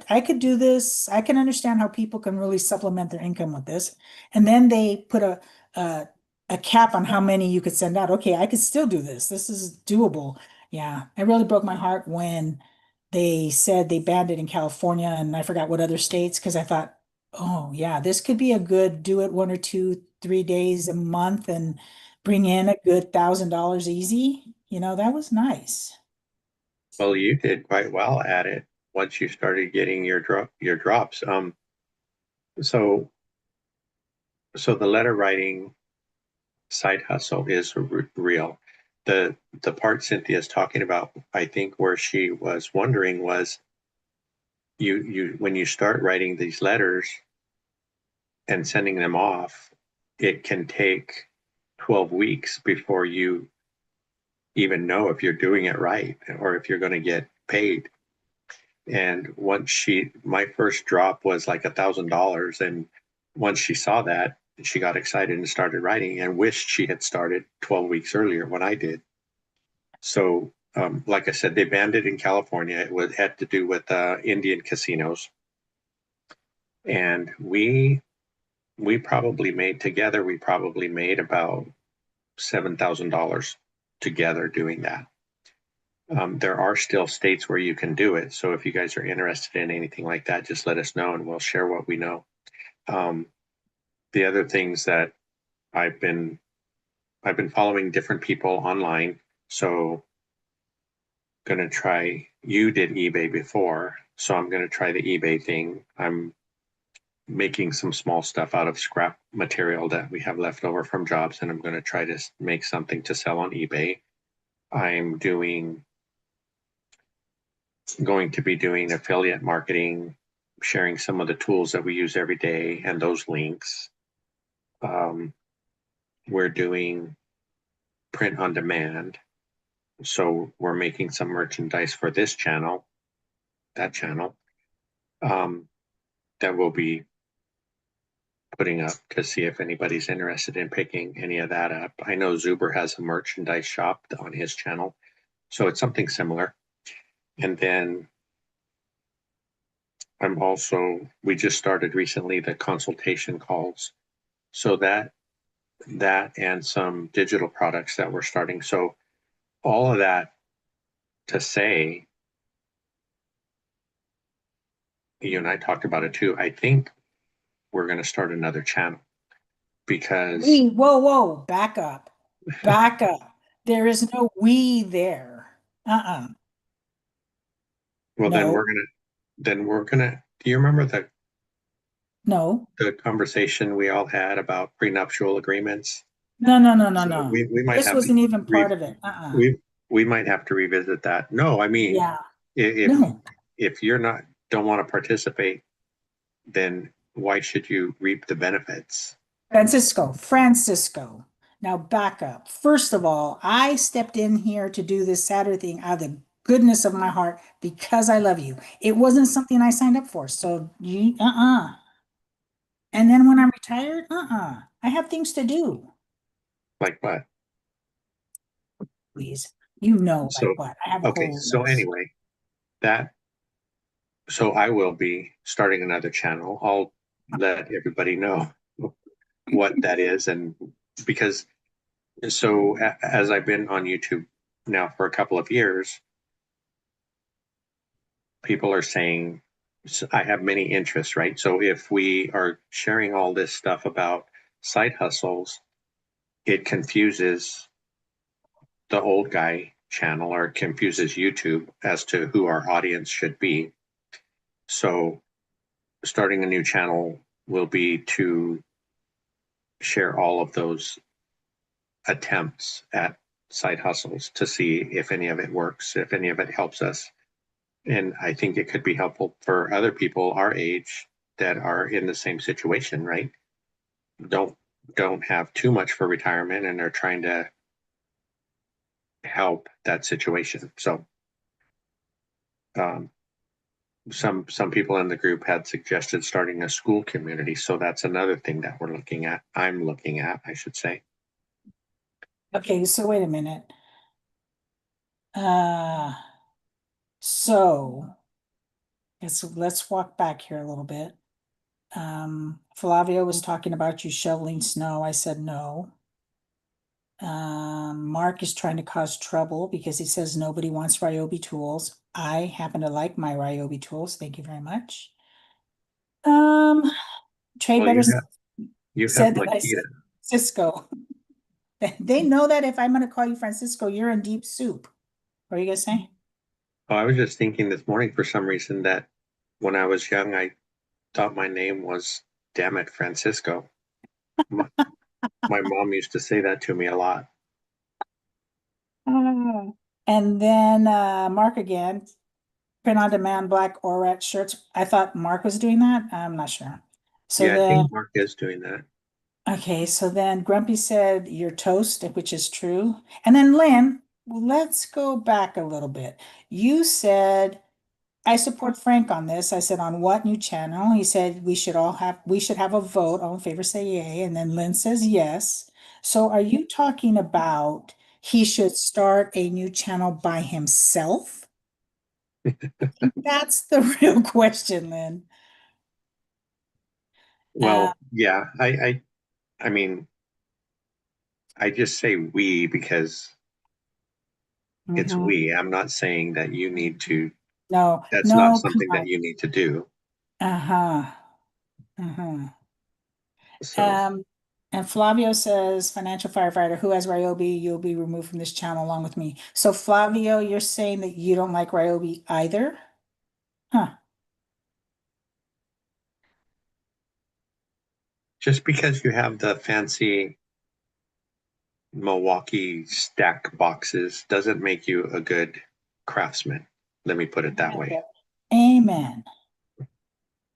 S2: I could do this. I can understand how people can really supplement their income with this. And then they put a, a cap on how many you could send out. Okay, I could still do this. This is doable. Yeah, it really broke my heart when they said they banned it in California and I forgot what other states because I thought, oh yeah, this could be a good do it 1 or 2, 3 days a month and bring in a good $1,000 easy. That was nice.
S1: well, you did quite well at it once you started getting your drops. So, so the letter writing side hustle is real. The part Cynthia is talking about, I think, where she was wondering was you when you start writing these letters and sending them off, it can take 12 weeks before you even know if you're doing it right or if you're going to get paid. And my first drop was like $1,000. And once she saw that, she got excited and started writing and wished she had started 12 weeks earlier when I did. So, like I said, they banned it in California. Had to do with Indian casinos. And we probably made about $7,000 together doing that. There are still states where you can do it. So if you guys are interested in anything like that, just let us know and we'll share what we know. Um, the other things that I've been I've been following different people online. So gonna try, you did eBay before, so I'm gonna try the eBay thing. I'm making some small stuff out of scrap material that we have left over from jobs, and I'm gonna try to make something to sell on eBay. I'm going to be doing affiliate marketing, sharing some of the tools that we use every day and those links. Um, we're doing print on demand. So we're making some merchandise for this channel, that channel, um, that we'll be putting up to see if anybody's interested in picking any of that up. I know Zuber has a merchandise shop on his channel, so it's something similar. And then we just started recently the consultation calls. So that and some digital products that we're starting. So all of that to say, you and I talked about it too. I think we're going to start another channel because,
S2: Whoa, whoa, back up. Back up. There is no we there. Uh-uh.
S1: well,
S2: No,
S1: then we're gonna. Do you remember
S2: no,
S1: the conversation we all had about prenuptial agreements?
S2: no, no, no, no,
S1: So
S2: no.
S1: we might
S2: This
S1: have to
S2: wasn't even
S1: re,
S2: part of it. Uh-uh.
S1: we we might have to revisit that. No, I mean,
S2: Yeah.
S1: if
S2: No.
S1: if you're not don't want to participate, then why should you reap the benefits?
S2: Francisco. Now back up. First of all, I stepped in here to do this Saturday thing out of the goodness of my heart because I love you. It wasn't something I signed up for. So And then when I'm retired, I have things to do.
S1: Like what?
S2: Please. You know, like
S1: So,
S2: what? I have a
S1: okay.
S2: whole
S1: So
S2: list.
S1: anyway, that, so I will be starting another channel. I'll let everybody know what that is. And because, so as I've been on YouTube now for a couple of years, people are saying, I have many interests, right? So if we are sharing all this stuff about side hustles, it confuses the old guy channel or confuses YouTube as to who our audience should be. So starting a new channel will be to share all of those attempts at side hustles to see if any of it works, if any of it helps us. And I think it could be helpful for other people our age that are in the same situation, right? Don't don't have too much for retirement and are trying to help that situation. So um, some people in the group had suggested starting a school community. So that's another thing that we're looking at. I'm looking at, I should say.
S2: Okay, so wait a minute. Uh, so let's walk back here a little bit. Flavio was talking about you shoveling snow. I said no. Mark is trying to cause trouble because he says nobody wants Ryobi tools. I happen to like my Ryobi tools. Thank you very much. Um, Trey
S1: Well,
S2: Better
S1: you have
S2: said that I
S1: Makita.
S2: said Cisco. They know that if I'm going to call you Francisco, you're in deep soup. What are you going to say?
S1: Oh, I was just thinking this morning for some reason that when I was young, I thought my name was Damn it, Francisco. My, my mom used to say that to me a lot.
S2: Oh. And then Mark again, print on demand black or red shirts. I thought Mark was doing that. I'm not sure. So
S1: Yeah, I
S2: then,
S1: think Mark is doing that.
S2: okay, so then Grumpy said you're toast, which is true. And then Lynn, let's go back a little bit. You said I support Frank on this. I said, on what new channel? He said we should have a vote. All in favor, say yay. And then Lynn says yes. So are you talking about he should start a new channel by himself? That's the real question, Lynn. Uh,
S1: Well, yeah, I mean, I just say we because it's
S2: mhm.
S1: we. I'm not saying that you need to,
S2: No,
S1: that's not
S2: no, come
S1: something that
S2: on.
S1: you need to do.
S2: Uh-huh. Uh-huh.
S1: So,
S2: Um, And Flavio says, financial firefighter who has Ryobi, you'll be removed from this channel along with me. So Flavio, you're saying that you don't like Ryobi either? Huh.
S1: Just because you have the fancy Milwaukee stack boxes doesn't make you a good craftsman. Let me put it that
S2: Amen,
S1: way.
S2: Deb. Amen.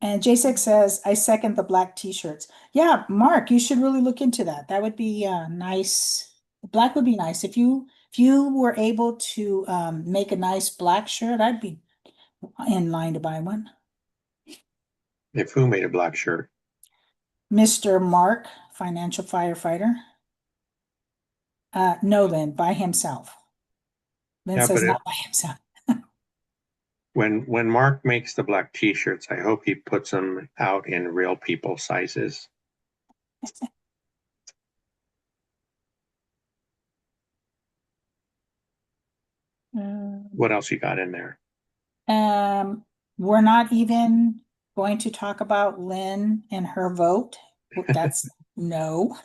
S2: And J6 says, I second the black t-shirts. Yeah, Mark, you should really look into that. That would be nice. Black would be nice. If you were able to make a nice black shirt, I'd be in line to buy one.
S1: If who made a black shirt?
S2: Mr. Mark, financial firefighter. No, Lynn, by himself. Lynn
S1: Yeah,
S2: says
S1: but
S2: not by himself.
S1: when Mark makes the black t-shirts, I hope he puts them out in real people sizes. What else you got in there?
S2: Um, we're not even going to talk about Lynn and her vote. That's no.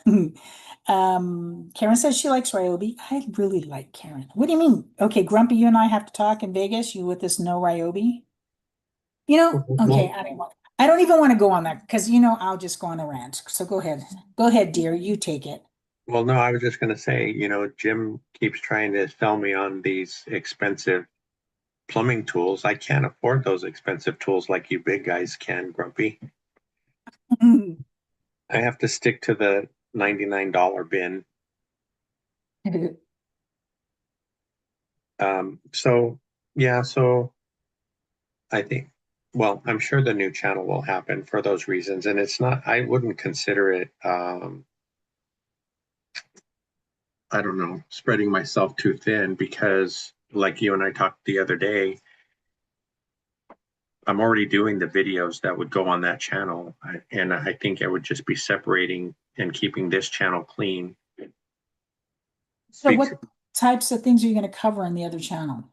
S2: Karen says she likes Ryobi. I really like Karen. What do you mean? Okay, Grumpy, you and I have to talk in Vegas. You with this no Ryobi? Okay,
S1: Well,
S2: I don't even want to go on that because I'll just go on a rant. So go ahead. Go ahead, dear. You take it.
S1: well, no, I was just going to say, Jim keeps trying to sell me on these expensive plumbing tools. I can't afford those expensive tools like you big guys can, Grumpy. I have to stick to the $99 bin. So yeah, so I think, well, I'm sure the new channel will happen for those reasons. And it's not, I wouldn't consider it, I don't know, spreading myself too thin because, like you and I talked the other day, I'm already doing the videos that would go on that channel. And I think I would just be separating and keeping this channel clean.
S2: So what types of things are you going to cover in the other channel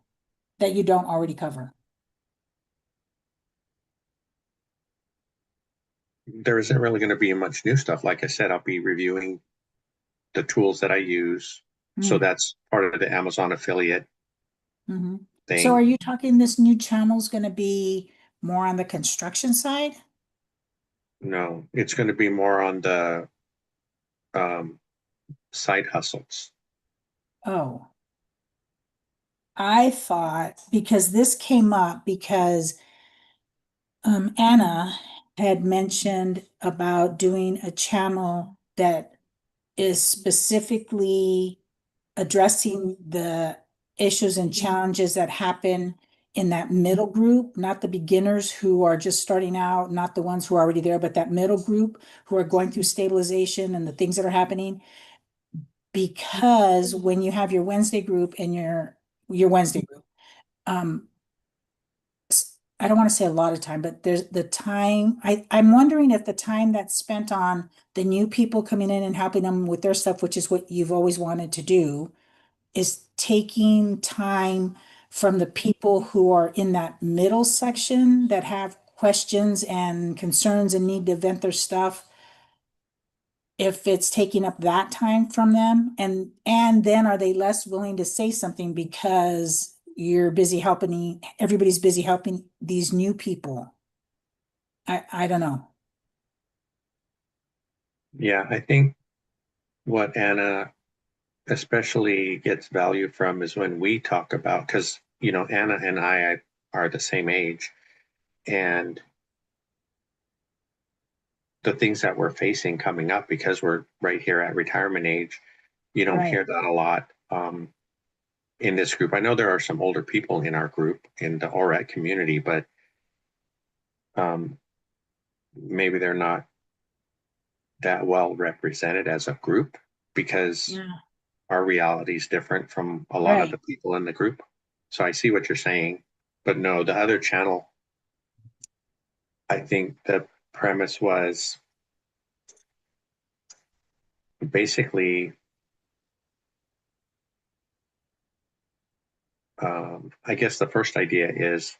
S2: that you don't already cover?
S1: There isn't really going to be much new stuff. Like I said, I'll be reviewing the tools that I use. So
S2: Hmm.
S1: that's part of the Amazon affiliate
S2: Mm-hmm. So are
S1: thing.
S2: you talking this new channel's going to be more on the construction side?
S1: No, it's going to be more on the um, side hustles.
S2: Oh, I thought because this came up because Anna had mentioned about doing a channel that is specifically addressing the issues and challenges that happen in that middle group, not the beginners who are just starting out, not the ones who are already there, but that middle group who are going through stabilization and the things that are happening. Because when you have your Wednesday group and your Wednesday group, um, I don't want to say a lot of time, but there's the time. I'm wondering if the time that's spent on the new people coming in and helping them with their stuff, which is what you've always wanted to do, is taking time from the people who are in that middle section that have questions and concerns and need to vent their stuff. If it's taking up that time from them, and then are they less willing to say something because you're busy helping, everybody's busy helping these new people. I don't know.
S1: Yeah, I think what Anna especially gets value from is when we talk about, because, Anna and I are the same age, and the things that we're facing coming up because we're right here at retirement age, you don't
S2: Right.
S1: hear that a lot in this group. I know there are some older people in our group in the ORAT community, but um, maybe they're not that well represented as a group because
S2: Yeah.
S1: our reality is different from a lot of the
S2: Right.
S1: people in the group. So I see what you're saying, but no, the other channel, I think the premise was basically, I guess the first idea is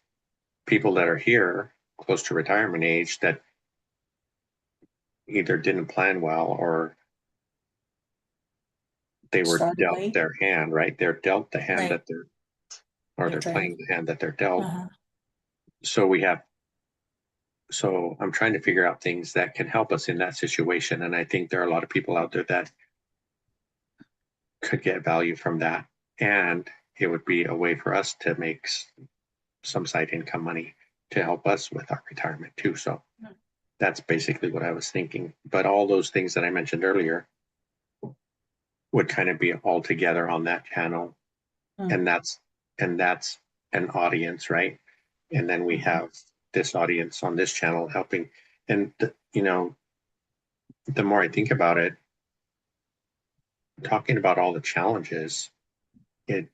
S1: people that are here close to retirement age that either didn't plan well or they were
S2: Started
S1: dealt
S2: late,
S1: their hand, right? They're dealt the hand
S2: right?
S1: that or
S2: They're
S1: they're
S2: trying.
S1: playing the hand that they're dealt.
S2: Uh-huh.
S1: So we have, so I'm trying to figure out things that can help us in that situation. And I think there are a lot of people out there that could get value from that. And it would be a way for us to make some side income money to help us with our retirement too. So that's basically what I was thinking. But all those things that I mentioned earlier would kind of be all together on that channel.
S2: Mm.
S1: And that's an audience, right? And then we
S2: Mhm.
S1: have this audience on this channel helping. And the more I think about it, talking about all the challenges, it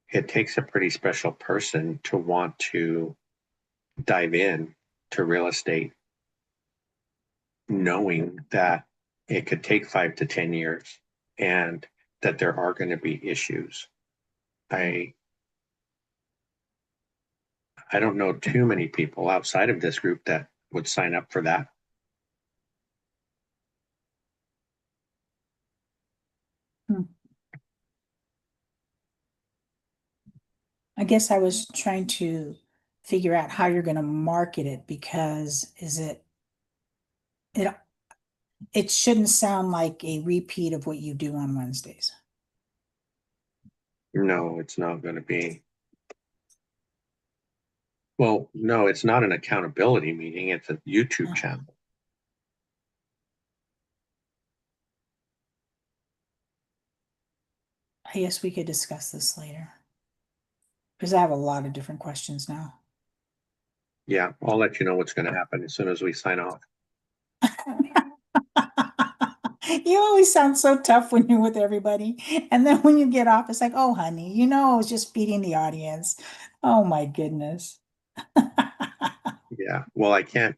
S1: it takes a pretty special person to want to dive in to real estate, knowing that it could take 5 to 10 years and that there are going to be issues. I I don't know too many people outside of this group that would sign up for that.
S2: Mm. I guess I was trying to figure out how you're going to market it because it it shouldn't sound like a repeat of what you do on Wednesdays.
S1: No, it's not going to be. Well, no, it's not an accountability meeting. It's a YouTube
S2: Uh-huh.
S1: channel.
S2: I guess we could discuss this later because I have a lot of different questions now.
S1: Yeah, I'll let you know what's going to happen as soon as we sign off.
S2: You always sound so tough when you're with everybody. And then when you get off, it's like, oh, honey, I was just feeding the audience. Oh, my goodness.
S1: Yeah. Well, I can't,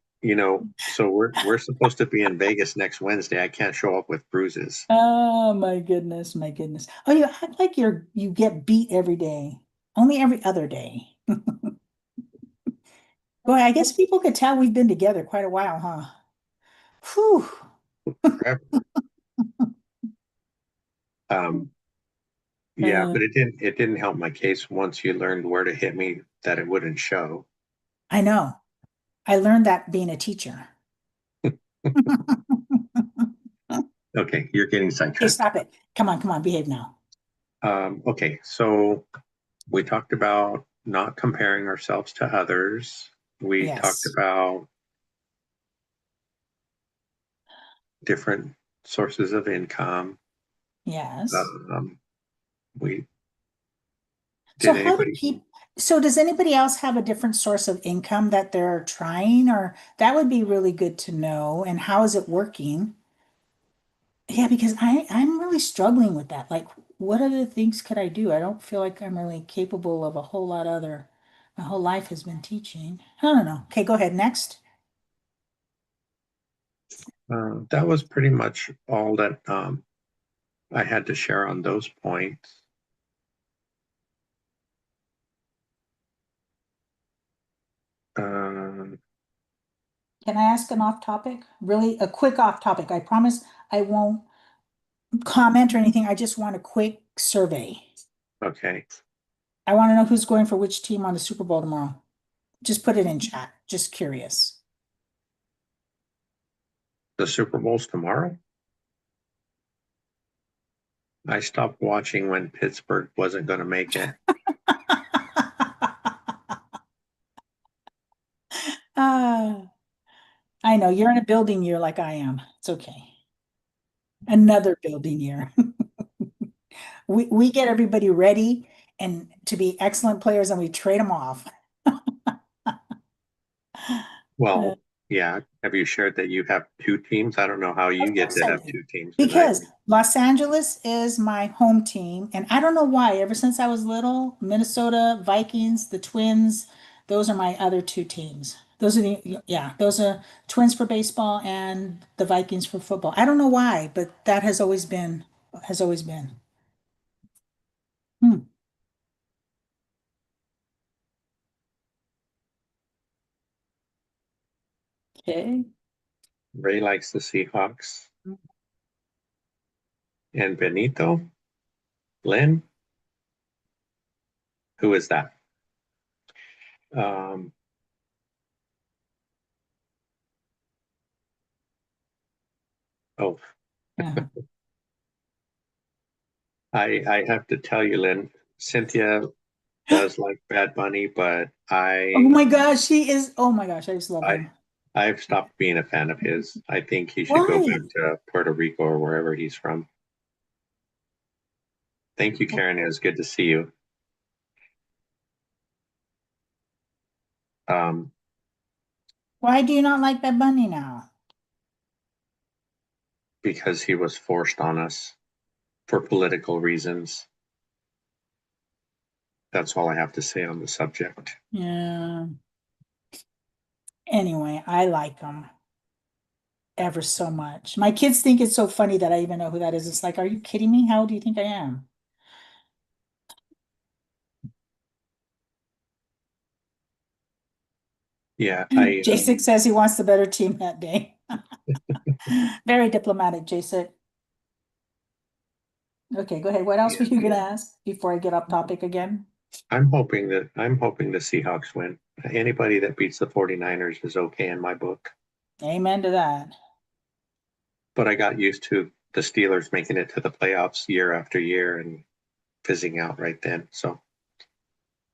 S1: so we're supposed to be in Vegas next Wednesday. I can't show up with bruises.
S2: Oh, my goodness, my goodness. Oh, you act like you get beat every day, only every other day. Boy, I guess people could tell we've been together quite a while, huh? Whew.
S1: Forever. Um, yeah,
S2: Uh,
S1: but it didn't help my case once you learned where to hit me that it wouldn't show.
S2: I know. I learned that being a teacher.
S1: Okay, you're getting
S2: Okay,
S1: sidetracked.
S2: stop it. Come on, behave now.
S1: Okay, so we talked about not comparing ourselves to others. We talked
S2: Yes,
S1: about different sources of income.
S2: yes.
S1: Um, we
S2: So
S1: did
S2: how do
S1: anybody?
S2: people, so does anybody else have a different source of income that they're trying, or that would be really good to know? And how is it working? Yeah, because I'm really struggling with that. Like, what other things could I do? I don't feel like I'm really capable of a whole lot other. My whole life has been teaching. I don't know. Okay, go ahead. Next.
S1: That was pretty much all that I had to share on those points. Uh,
S2: Can I ask an off topic? Really, a quick off topic. I promise I won't comment or anything. I just want a quick survey.
S1: okay,
S2: I want to know who's going for which team on the Super Bowl tomorrow. Just put it in chat. Just curious.
S1: the Super Bowl's tomorrow. I stopped watching when Pittsburgh wasn't going to make it.
S2: Ah, I know you're in a building year like I am. It's okay. Another building year. We get everybody ready and to be excellent players and we trade them off. Uh,
S1: Well, yeah. Have you shared that you have two teams? I don't know how you
S2: Of
S1: get
S2: course
S1: to
S2: I
S1: have
S2: do.
S1: two teams because I
S2: Because Los Angeles is my home team. And I don't know why, ever since I was little, Minnesota Vikings, the Twins, those are my other two teams. Those are yeah, those are Twins for baseball and the Vikings for football. I don't know why, but that has always been. Hmm. Okay.
S1: Ray likes the Seahawks and Benito. Lynn, who is that? Um, oh,
S2: Yeah.
S1: I have to tell you, Lynn, Cynthia does like Bad Bunny, but
S2: Oh my gosh, she is. Oh my gosh, I just love
S1: I
S2: him.
S1: I've stopped being a fan of his. I think he should go
S2: Why?
S1: back to Puerto Rico or wherever he's from. Thank you, Karen. It was good to see you. Um,
S2: Why do you not like Bad Bunny now?
S1: because he was forced on us for political reasons. That's all I have to say on the subject.
S2: Yeah. Anyway, I like him ever so much. My kids think it's so funny that I even know who that is. It's like, are you kidding me? How old do you think I am?
S1: Yeah, I
S2: J6 says he wants the better team that day. Very diplomatic, J6. Okay, go ahead. What else were
S1: yeah,
S2: you gonna ask before I get off topic again?
S1: I'm hoping the Seahawks win. Anybody that beats the 49ers is okay in my book.
S2: Amen to that.
S1: But I got used to the Steelers making it to the playoffs year after year and fizzing out right then. So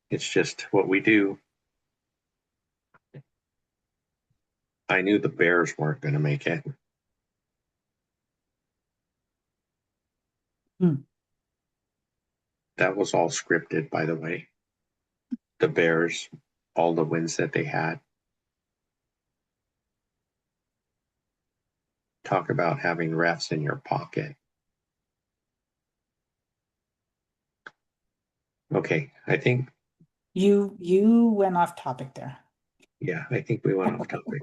S1: it's just what we do. I knew the Bears weren't going to make it.
S2: Hmm.
S1: That was all scripted, by the way. The Bears, all the wins that they had. Talk about having refs in your pocket. Okay,
S2: You went off topic there.
S1: yeah, I think we went off topic.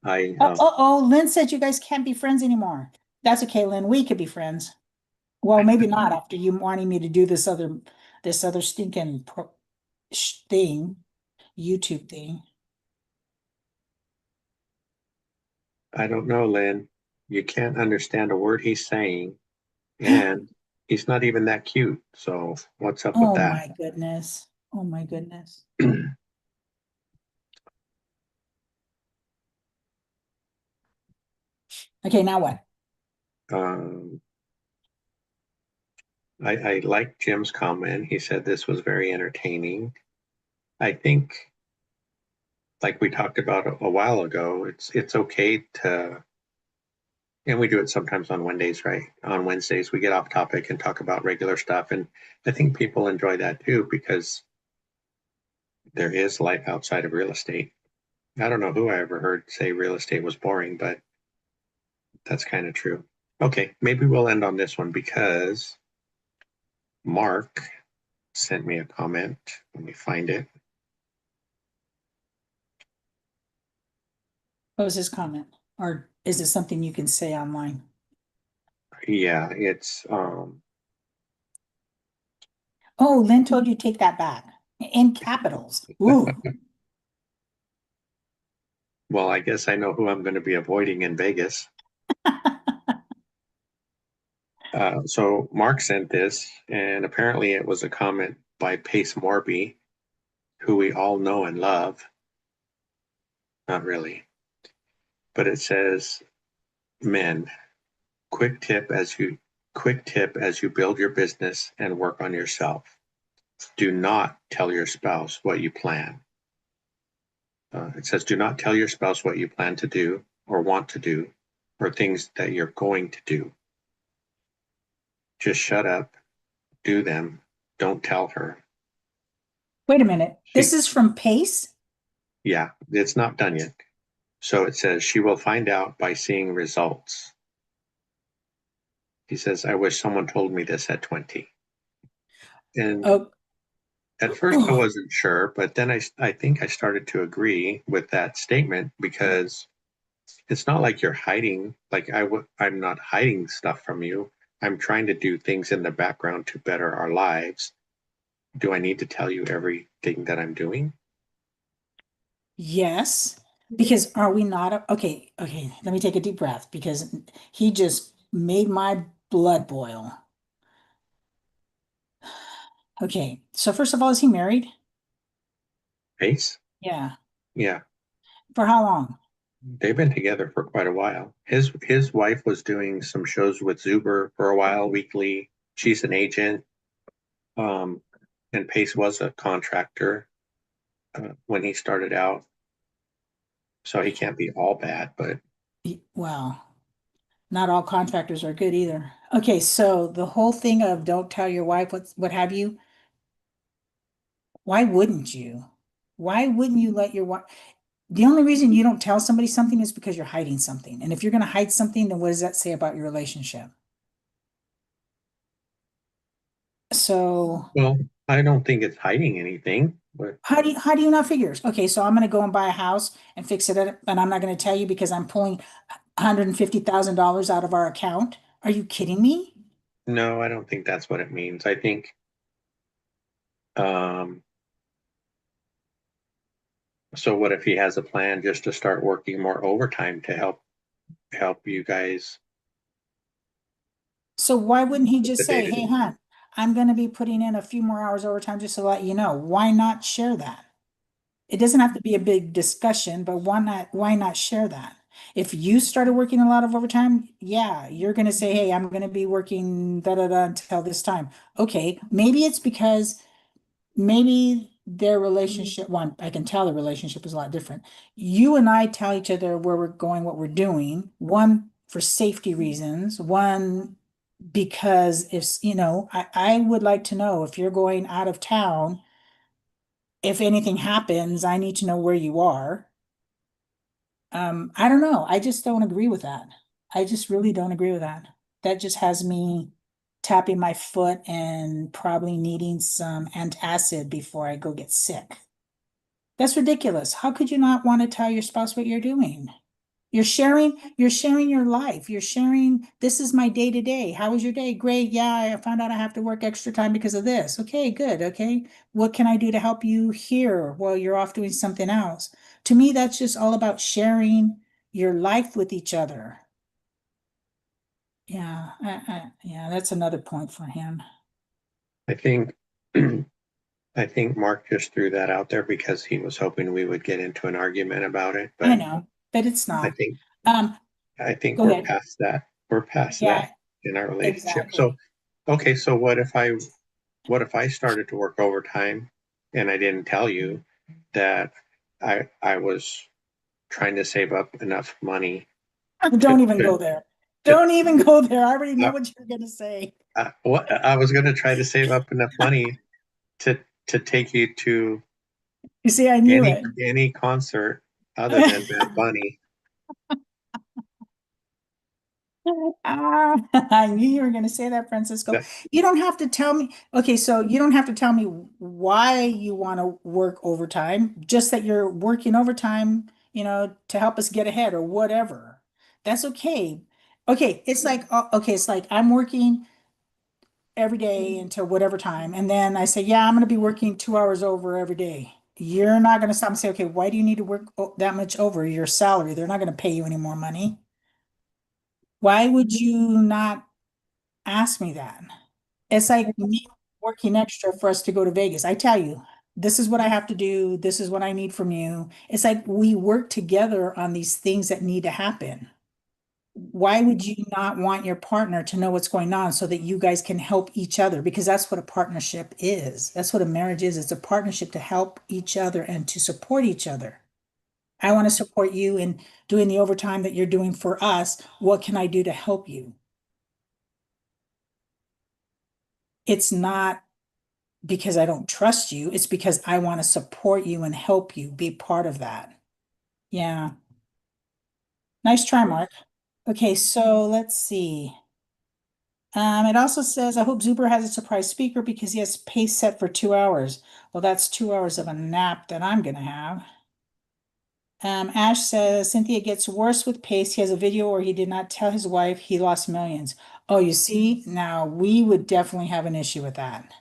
S1: I
S2: Lynn said you guys can't be friends anymore. That's okay, Lynn. We could be friends. Well, maybe not after you wanting me to do this other stinking thing, YouTube thing.
S1: I don't know, Lynn. You can't understand a word he's saying, and he's not even that cute. So what's up with
S2: Oh
S1: that?
S2: my goodness. Oh my goodness. Okay, now what?
S1: um, I like Jim's comment. He said this was very entertaining. I think, like we talked about a while ago, it's okay to, and we do it sometimes on Wednesdays, right? On Wednesdays, we get off topic and talk about regular stuff, and I think people enjoy that too because there is life outside of real estate. I don't know who I ever heard say real estate was boring, but that's kind of true. Okay, maybe we'll end on this one because Mark sent me a comment. Let me find it.
S2: What was his comment? Or is it something you can say online?
S1: Yeah, it's
S2: Oh, Lynn told you to take that back in capitals. Ooh.
S1: well, I guess I know who I'm going to be avoiding in Vegas. So Mark sent this, and apparently it was a comment by Pace Morby, who we all know and love. Not really, but it says, "Men, quick tip as you quick tip as you build your business and work on yourself. Do not tell your spouse what you plan." It says, "Do not tell your spouse what you plan to do or want to do, or things that you're going to do. Just shut up, do them. Don't tell her."
S2: Wait a minute. This
S1: She,
S2: is from Pace?
S1: yeah, it's not done yet. So it says she will find out by seeing results. He says, "I wish someone told me this at 20." And
S2: Oh,
S1: at first I
S2: oh,
S1: wasn't sure, but then I think I started to agree with that statement because it's not like you're hiding, like I'm not hiding stuff from you. I'm trying to do things in the background to better our lives. Do I need to tell you everything that I'm doing?
S2: yes. Because are we not? Okay, okay. Let me take a deep breath because he just made my blood boil. Okay, so first of all, is he married?
S1: Pace?
S2: Yeah.
S1: Yeah,
S2: For how long?
S1: they've been together for quite a while. His wife was doing some shows with Zuber for a while, weekly. She's an agent. Um, and Pace was a contractor when he started out, so he can't be all bad. But
S2: Well, not all contractors are good either. Okay, so the whole thing of don't tell your wife what have you, why wouldn't you? Why wouldn't you let your wife? The only reason you don't tell somebody something is because you're hiding something. And if you're going to hide something, then what does that say about your relationship? So
S1: well, I don't think it's hiding anything. But
S2: how do you not figure? Okay, so I'm going to go and buy a house and fix it up, and I'm not going to tell you because I'm pulling $150,000 out of our account. Are you kidding me?
S1: no, I don't think that's what it means. I think um, so. What if he has a plan just to start working more overtime to help you guys
S2: So why wouldn't he
S1: with the
S2: just
S1: day
S2: say,
S1: to
S2: "Hey,
S1: day?
S2: hon, I'm going to be putting in a few more hours overtime just to let you know." Why not share that? It doesn't have to be a big discussion, but why not share that? If you started working a lot of overtime, yeah, you're gonna say, hey, I'm gonna be working da da da until this time. Okay, maybe it's because maybe their relationship, one, I can tell the relationship is a lot different. You and I tell each other where we're going, what we're doing, one for safety reasons, one because if I would like to know if you're going out of town, if anything happens, I need to know where you are. I don't know. I just don't agree with that. I just really don't agree with that. That just has me tapping my foot and probably needing some antacid before I go get sick. That's ridiculous. How could you not want to tell your spouse what you're doing? You're sharing your life. You're sharing, this is my day to day. How was your day? Great. Yeah, I found out I have to work extra time because of this. Okay, good. Okay. What can I do to help you here while you're off doing something else? To me, that's just all about sharing your life with each other. Yeah, yeah, that's another point for him.
S1: I think I think Mark just threw that out there because he was hoping we would get into an argument about it,
S2: I
S1: but
S2: know, but it's
S1: I
S2: not.
S1: think
S2: Um,
S1: I think
S2: Go
S1: we're
S2: ahead.
S1: past that. We're past that
S2: Yeah,
S1: in our relationship. So,
S2: exactly.
S1: okay, so what if I started to work overtime and I didn't tell you that I was trying to save up enough money to
S2: Don't even
S1: to,
S2: go there.
S1: to
S2: Don't even go there. I already know
S1: uh,
S2: what you're gonna say.
S1: what I was going to try to save up enough money to take you to
S2: You see, I knew
S1: any
S2: it.
S1: concert other than Bad Bunny.
S2: Ah, I knew you were going to say that, Francisco.
S1: That
S2: You don't have to tell me. Okay, so you don't have to tell me why you want to work overtime, just that you're working overtime, to help us get ahead or whatever. That's okay. Okay, it's like I'm working every day until whatever time, and then I say, yeah, I'm going to be working 2 hours over every day. You're not going to stop and say, okay, why do you need to work that much over your salary? They're not going to pay you any more money. Why would you not ask me that? It's like me working extra for us to go to Vegas. I tell you, this is what I have to do. This is what I need from you. It's like we work together on these things that need to happen. Why would you not want your partner to know what's going on so that you guys can help each other? Because that's what a partnership is. That's what a marriage is. It's a partnership to help each other and to support each other. I want to support you in doing the overtime that you're doing for us. What can I do to help you? It's not because I don't trust you. It's because I want to support you and help you be part of that. Yeah. Nice try, Mark. Okay, so let's see. It also says, I hope Zuber has a surprise speaker because he has pace set for 2 hours. Well, that's 2 hours of a nap that I'm gonna have. Ash says Cynthia gets worse with pace. He has a video where he did not tell his wife he lost millions. Oh, you see, now we would definitely have an issue with that.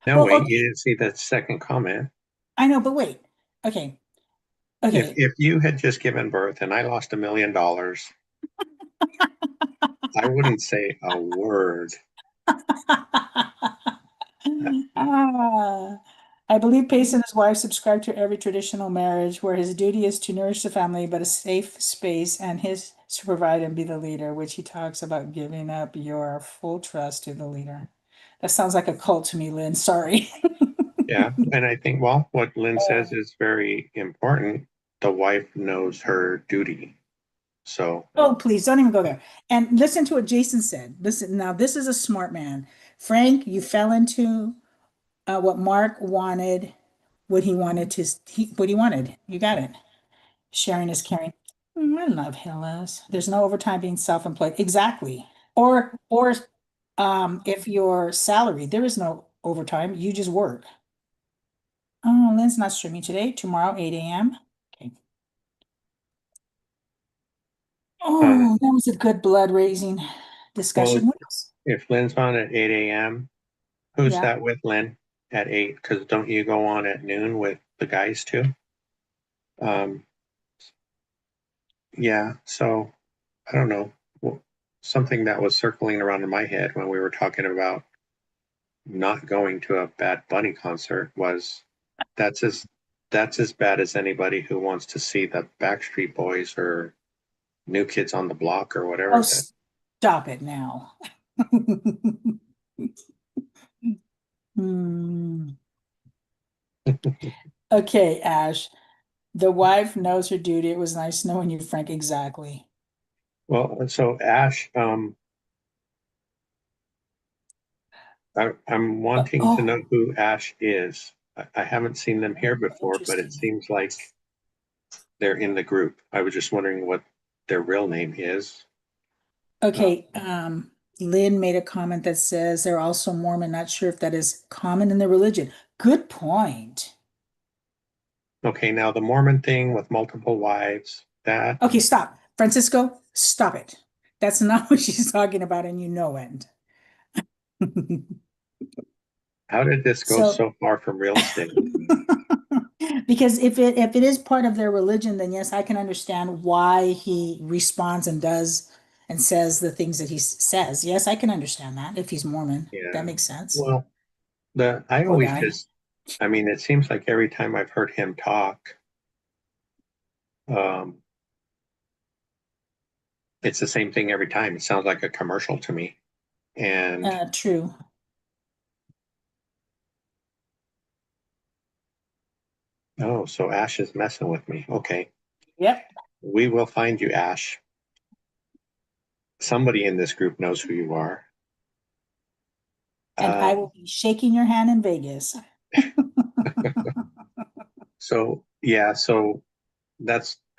S1: No,
S2: Well,
S1: wait,
S2: okay,
S1: you didn't see that second comment.
S2: I know, but wait. Okay,
S1: If
S2: okay.
S1: you had just given birth and I lost $1 million, I wouldn't say a word.
S2: Ah, I believe Pace and his wife subscribe to every traditional marriage where his duty is to nourish the family, but a safe space and his to provide and be the leader, which he talks about giving up your full trust to the leader. That sounds like a cult to me, Lynn. Sorry.
S1: Yeah, and I think, well, what Lynn says is very important. The wife knows her duty. So,
S2: Oh, please don't even go there. And listen to what Jason said. Listen, now this is a smart man. Frank, you fell into what Mark wanted, what he wanted what he wanted. You got it. Sharing is caring. I love Hillis. There's no overtime being self-employed. Exactly. Or if you're salaried, there is no overtime. You just work. Oh, Lynn's not streaming today. Tomorrow, 8 a.m. Okay.
S1: uh,
S2: Oh, that was a good blood raising
S1: well,
S2: discussion. What else?
S1: if Lynn's on at 8 a.m., who's
S2: Yeah.
S1: that with, Lynn, at 8? Because don't you go on at noon with the guys too? Um, yeah, so I don't know. Well, something that was circling around in my head when we were talking about not going to a Bad Bunny concert was that's as that's as bad as anybody who wants to see the Backstreet Boys or New Kids on the Block or
S2: Oh,
S1: whatever that.
S2: stop it now. Hmm. Okay, Ash. The wife knows her duty. It was nice knowing you, Frank. Exactly.
S1: Well, so Ash, I'm wanting to know
S2: Oh,
S1: who Ash is. I haven't seen them here before, but it
S2: interesting.
S1: seems like they're in the group. I was just wondering what their real name is. Uh,
S2: Okay, Lynn made a comment that says they're also Mormon. Not sure if that is common in their religion. Good point.
S1: okay, now the Mormon thing with multiple wives, that,
S2: Okay, stop. Francisco, stop it. That's not what she's talking about, and you know it.
S1: how did this go
S2: So,
S1: so far from real estate?
S2: because if it is part of their religion, then yes, I can understand why he responds and does and says the things that he says. Yes, I can understand that if he's Mormon. That
S1: Yeah.
S2: makes sense.
S1: Well, I
S2: Poor
S1: always
S2: guy.
S1: just, I mean, it seems like every time I've heard him talk, um, it's the same thing every time. It sounds like a commercial to me. And
S2: True.
S1: oh, so Ash is messing with me. Okay.
S2: Yep.
S1: We will find you, Ash. Somebody in this group knows who you are.
S2: And I
S1: Um,
S2: will be shaking your hand in Vegas.
S1: so yeah, so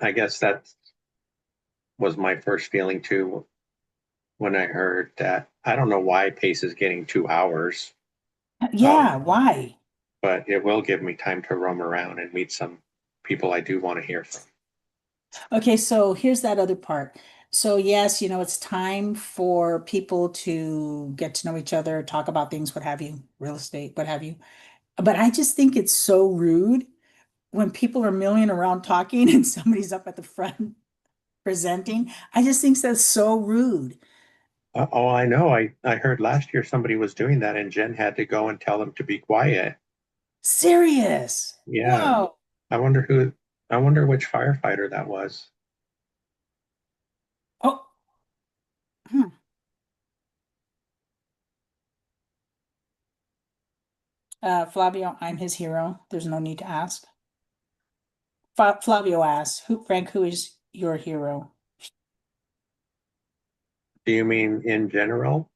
S1: I guess that was my first feeling too when I heard that. I don't know why Pace is getting 2 hours,
S2: Yeah, why?
S1: but it will give me time to roam around and meet some people I do want to hear from.
S2: Okay, so here's that other part. So yes, it's time for people to get to know each other, talk about things, what have you, real estate, what have you. But I just think it's so rude when people are milling around talking and somebody's up at the front presenting. I just think that's so rude.
S1: Oh, I know. I heard last year somebody was doing that, and Jen had to go and tell them to be quiet.
S2: Serious.
S1: Yeah,
S2: Whoa.
S1: I wonder who. I wonder which firefighter that was.
S2: Oh, hmm. Flavio, I'm his hero. There's no need to ask. Flavio asks, Frank, who is your hero?
S1: Do you mean in general,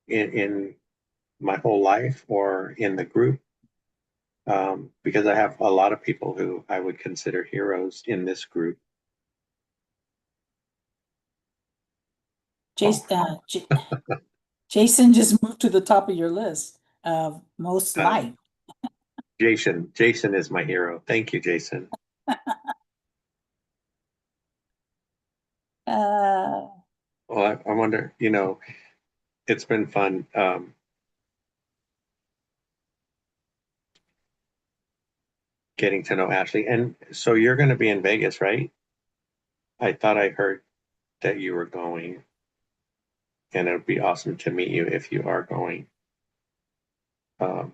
S1: in my whole life, or in the group? Because I have a lot of people who I would consider heroes in this group. Oh,
S2: Jason, Jason just moved to the top of your list of most
S1: uh,
S2: liked.
S1: Jason. Jason is my hero. Thank you, Jason.
S2: Uh,
S1: Well, I wonder. It's been fun getting to know Ashley. And so you're going to be in Vegas, right? I thought I heard that you were going, and it would be awesome to meet you if you are going. Um,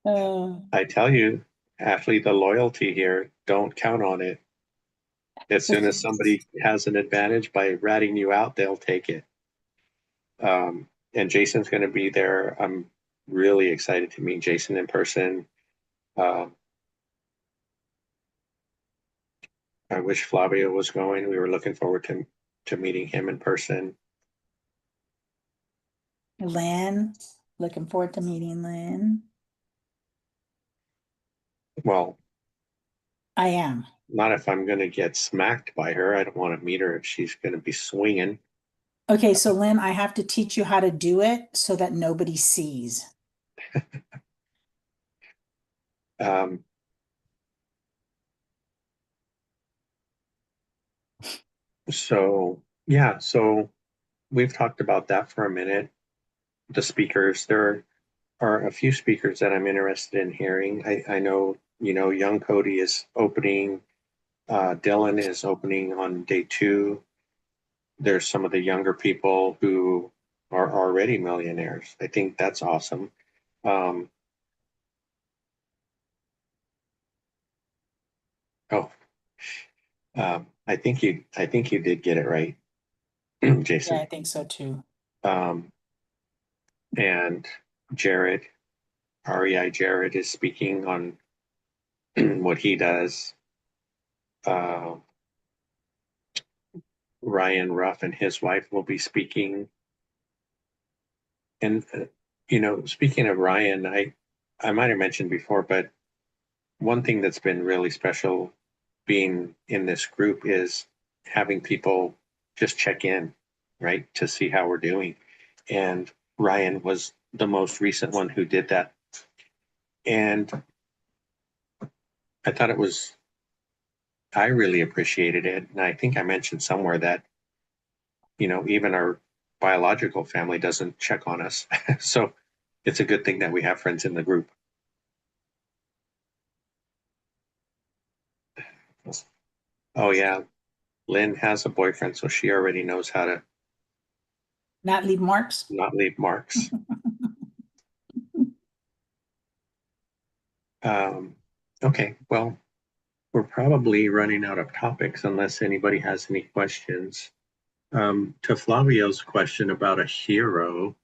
S2: Uh,
S1: I tell you, Ashley, the loyalty here, don't count on it. As soon as somebody has an advantage by ratting you out, they'll take it. And Jason's going to be there. I'm really excited to meet Jason in person. Um, I wish Flavio was going. We were looking forward to meeting him in person.
S2: Lynn, looking forward to meeting Lynn.
S1: Well,
S2: I am.
S1: not if I'm going to get smacked by her. I don't want to meet her if she's going to be swinging.
S2: Okay, so Lynn, I have to teach you how to do it so that nobody sees.
S1: Um, so yeah, so we've talked about that for a minute. The speakers, there are a few speakers that I'm interested in hearing. I know, young Cody is opening. Dylan is opening on day 2. There's some of the younger people who are already millionaires. I think that's awesome. Um, oh, I think you did get it right,
S2: Yeah,
S1: Jason.
S2: I think so too.
S1: Um, and Jared, REI Jared is speaking on what he does. Uh, Ryan Ruff and his wife will be speaking. And speaking of Ryan, I might have mentioned before, but one thing that's been really special being in this group is having people just check in, right, to see how we're doing. And Ryan was the most recent one who did that. And I thought I really appreciated it. And I think I mentioned somewhere that, even our biological family doesn't check on us. So it's a good thing that we have friends in the group. Oh, yeah. Lynn has a boyfriend, so she already knows how to
S2: Not leave marks.
S1: not leave marks. Um, okay, well, we're probably running out of topics unless anybody has any questions. To Flavio's question about a hero,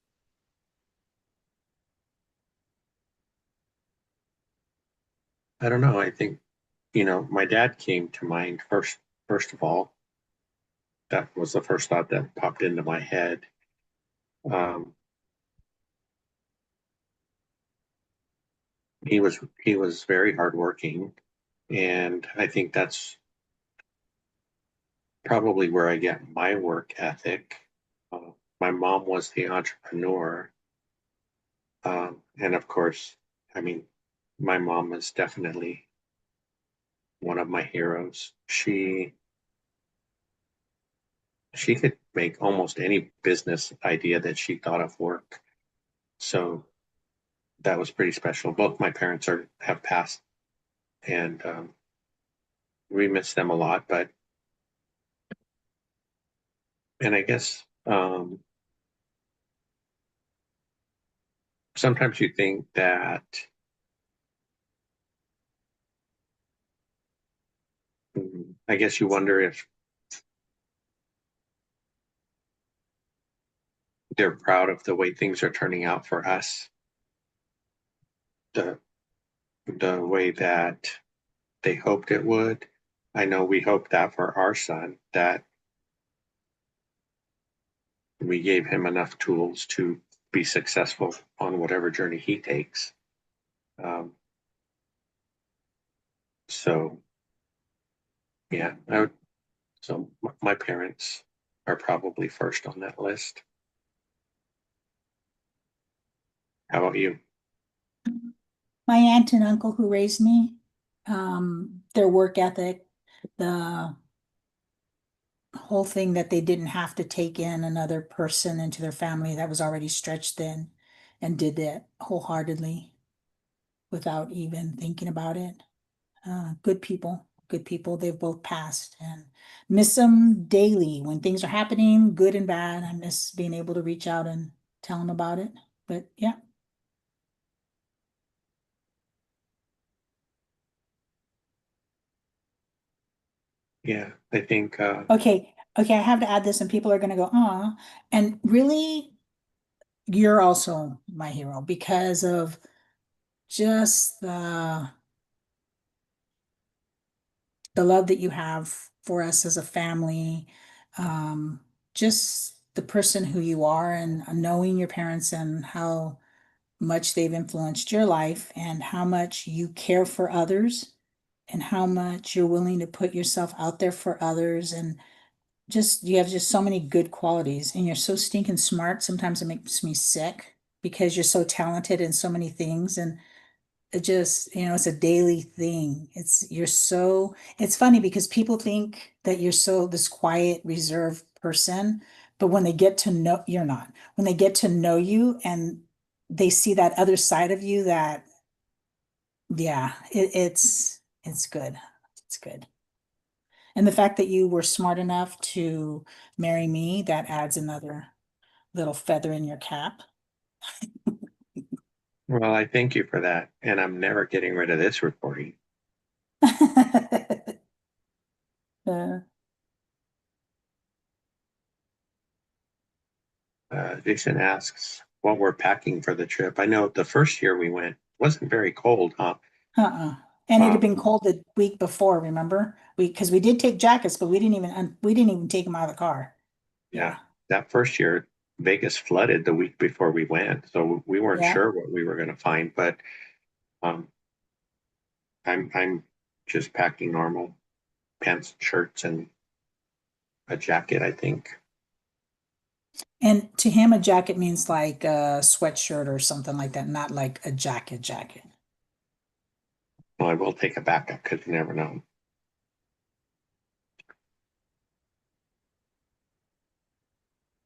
S1: I don't know. I think, my dad came to mind first of all. That was the first thought that popped into my head. Um, he was very hardworking, and I think that's probably where I get my work ethic. My mom was the entrepreneur. And of course, I mean, my mom is definitely one of my heroes. She could make almost any business idea that she thought of work. So that was pretty special. Both my parents have passed, and we miss them a lot. And I guess sometimes you think that I guess you wonder if they're proud of the way things are turning out for us, the the way that they hoped it would. I know we hope that for our son, that we gave him enough tools to be successful on whatever journey he takes. Um, so yeah, my parents are probably first on that list. How about you?
S2: My aunt and uncle who raised me, their work ethic, the whole thing that they didn't have to take in another person into their family that was already stretched thin and did that wholeheartedly without even thinking about it. Good people, good people. They've both passed and miss them daily when things are happening, good and bad. I miss being able to reach out and tell them about it. But yeah.
S1: Yeah, I think
S2: Okay. Okay. I have to add this and people are going to go, and really, you're also my hero because of just the love that you have for us as a family, um, just the person who you are and knowing your parents and how much they've influenced your life and how much you care for others and how much you're willing to put yourself out there for others and just you have just so many good qualities and you're so stinking smart. Sometimes it makes me sick because you're so talented in so many things and it just, it's a daily thing. It's funny because people think that you're so this quiet, reserved person, but when they get to know, you're not. When they get to know you and they see that other side of you that, yeah, it's good. It's good. And the fact that you were smart enough to marry me, that adds another little feather in your cap.
S1: well, I thank you for that, and I'm never getting rid of this recording.
S2: Uh,
S1: Jason asks what we're packing for the trip. I know the first year we went wasn't very cold, huh?
S2: Uh-uh. And it had
S1: Um,
S2: been cold the week before, remember? Because we did take jackets, but we didn't even take them out of the car.
S1: yeah,
S2: Yeah.
S1: that first year Vegas flooded the week before we went, so we weren't
S2: Yeah.
S1: sure what we were going to find. But um, I'm just packing normal pants, shirts, and a jacket. I think.
S2: And to him, a jacket means like a sweatshirt or something like that, not like a jacket.
S1: Well, I will take a backup because you never know.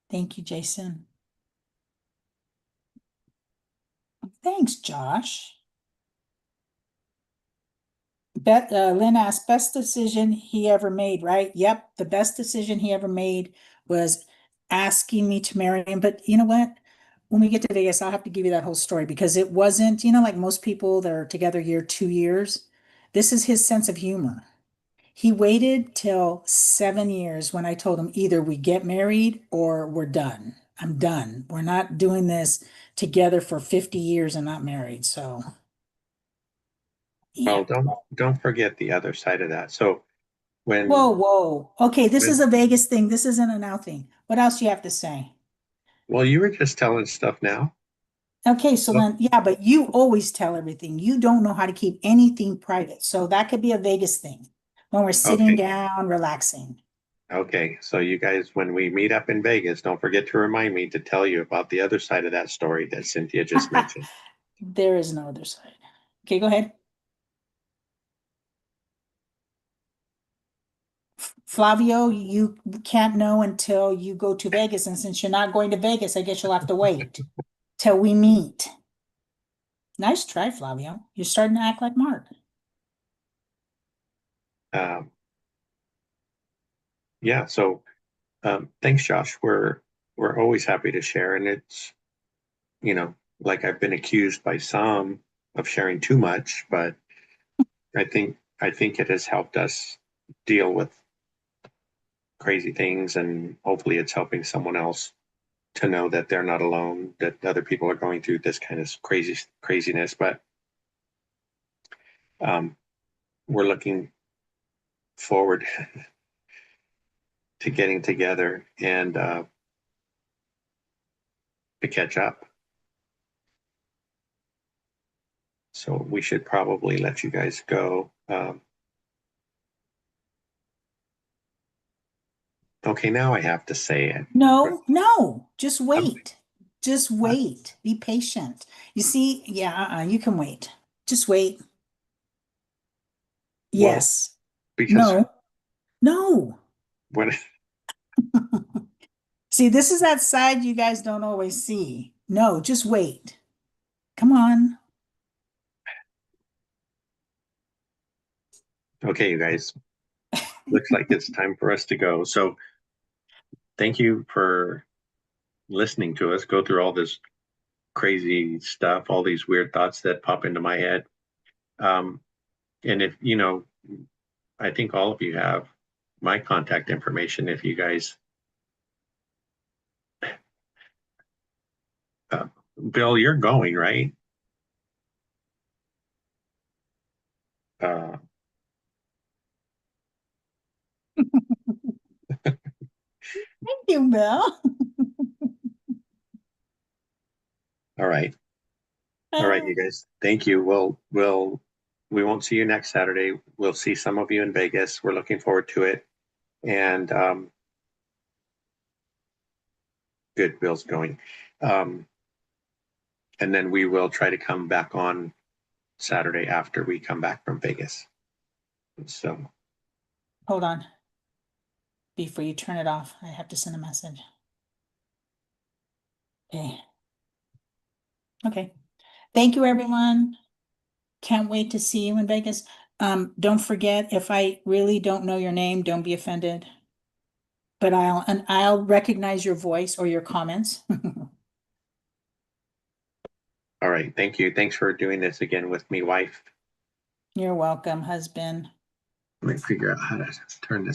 S2: Thank you, Jason. Thanks, Josh. Lynn asked, best decision he ever made, right? Yep, the best decision he ever made was asking me to marry him. But you know what? When we get to Vegas, I'll have to give you that whole story because it wasn't, like most people that are together a year, 2 years. This is his sense of humor. He waited till 7 years when I told him either we get married or we're done. I'm done. We're not doing this together for 50 years and not married. So,
S1: Well,
S2: yeah.
S1: don't forget the other side of that. So
S2: Whoa,
S1: when
S2: whoa. Okay, this is
S1: when
S2: a Vegas thing. This isn't a now thing. What else do you have to say?
S1: well, you were just telling stuff now.
S2: Okay, so
S1: Well,
S2: then, yeah, but you always tell everything. You don't know how to keep anything private. So that could be a Vegas thing when we're sitting
S1: okay,
S2: down, relaxing.
S1: okay. So you guys, when we meet up in Vegas, don't forget to remind me to tell you about the other side of that story that Cynthia just mentioned.
S2: There is no other side. Okay, go ahead. Flavio, you can't know until you go to Vegas. And since you're not going to Vegas, I guess you'll have to wait till we meet. Nice try, Flavio. You're starting to act like Mark.
S1: Um, yeah. So thanks, Josh. We're always happy to share, and it's like I've been accused by some of sharing too much, but I think it has helped us deal with crazy things, and hopefully, it's helping someone else to know that they're not alone, that other people are going through this kind of craziness. But um, we're looking forward to getting together and to catch up. So we should probably let you guys go. Okay, now I have to say it.
S2: No, no, just
S1: Um,
S2: wait. Just wait. Be patient. You see, yeah, you can wait. Just wait.
S1: well,
S2: Yes.
S1: because
S2: No, no.
S1: when
S2: See, this is that side you guys don't always see. No, just wait. Come on.
S1: Okay, you guys, looks like it's time for us to go. So thank you for listening to us go through all this crazy stuff, all these weird thoughts that pop into my head. Um, and if, I think all of you have my contact information. If you guys, uh, Bill, you're going, right? Uh,
S2: Thank you, Bill.
S1: all right. All right, you guys. Thank you. We won't see you next Saturday. We'll see some of you in Vegas. We're looking forward to it. And good, Bill's going. Um, and then we will try to come back on Saturday after we come back from Vegas. So,
S2: Hold on. Before you turn it off, I have to send a message. Okay. Okay. Thank you, everyone. Can't wait to see you in Vegas. Don't forget, if I really don't know your name, don't be offended. But I'll recognize your voice or your comments.
S1: all right. Thank you. Thanks for doing this again with me, wife.
S2: You're welcome, husband.
S1: Let me figure out how to turn this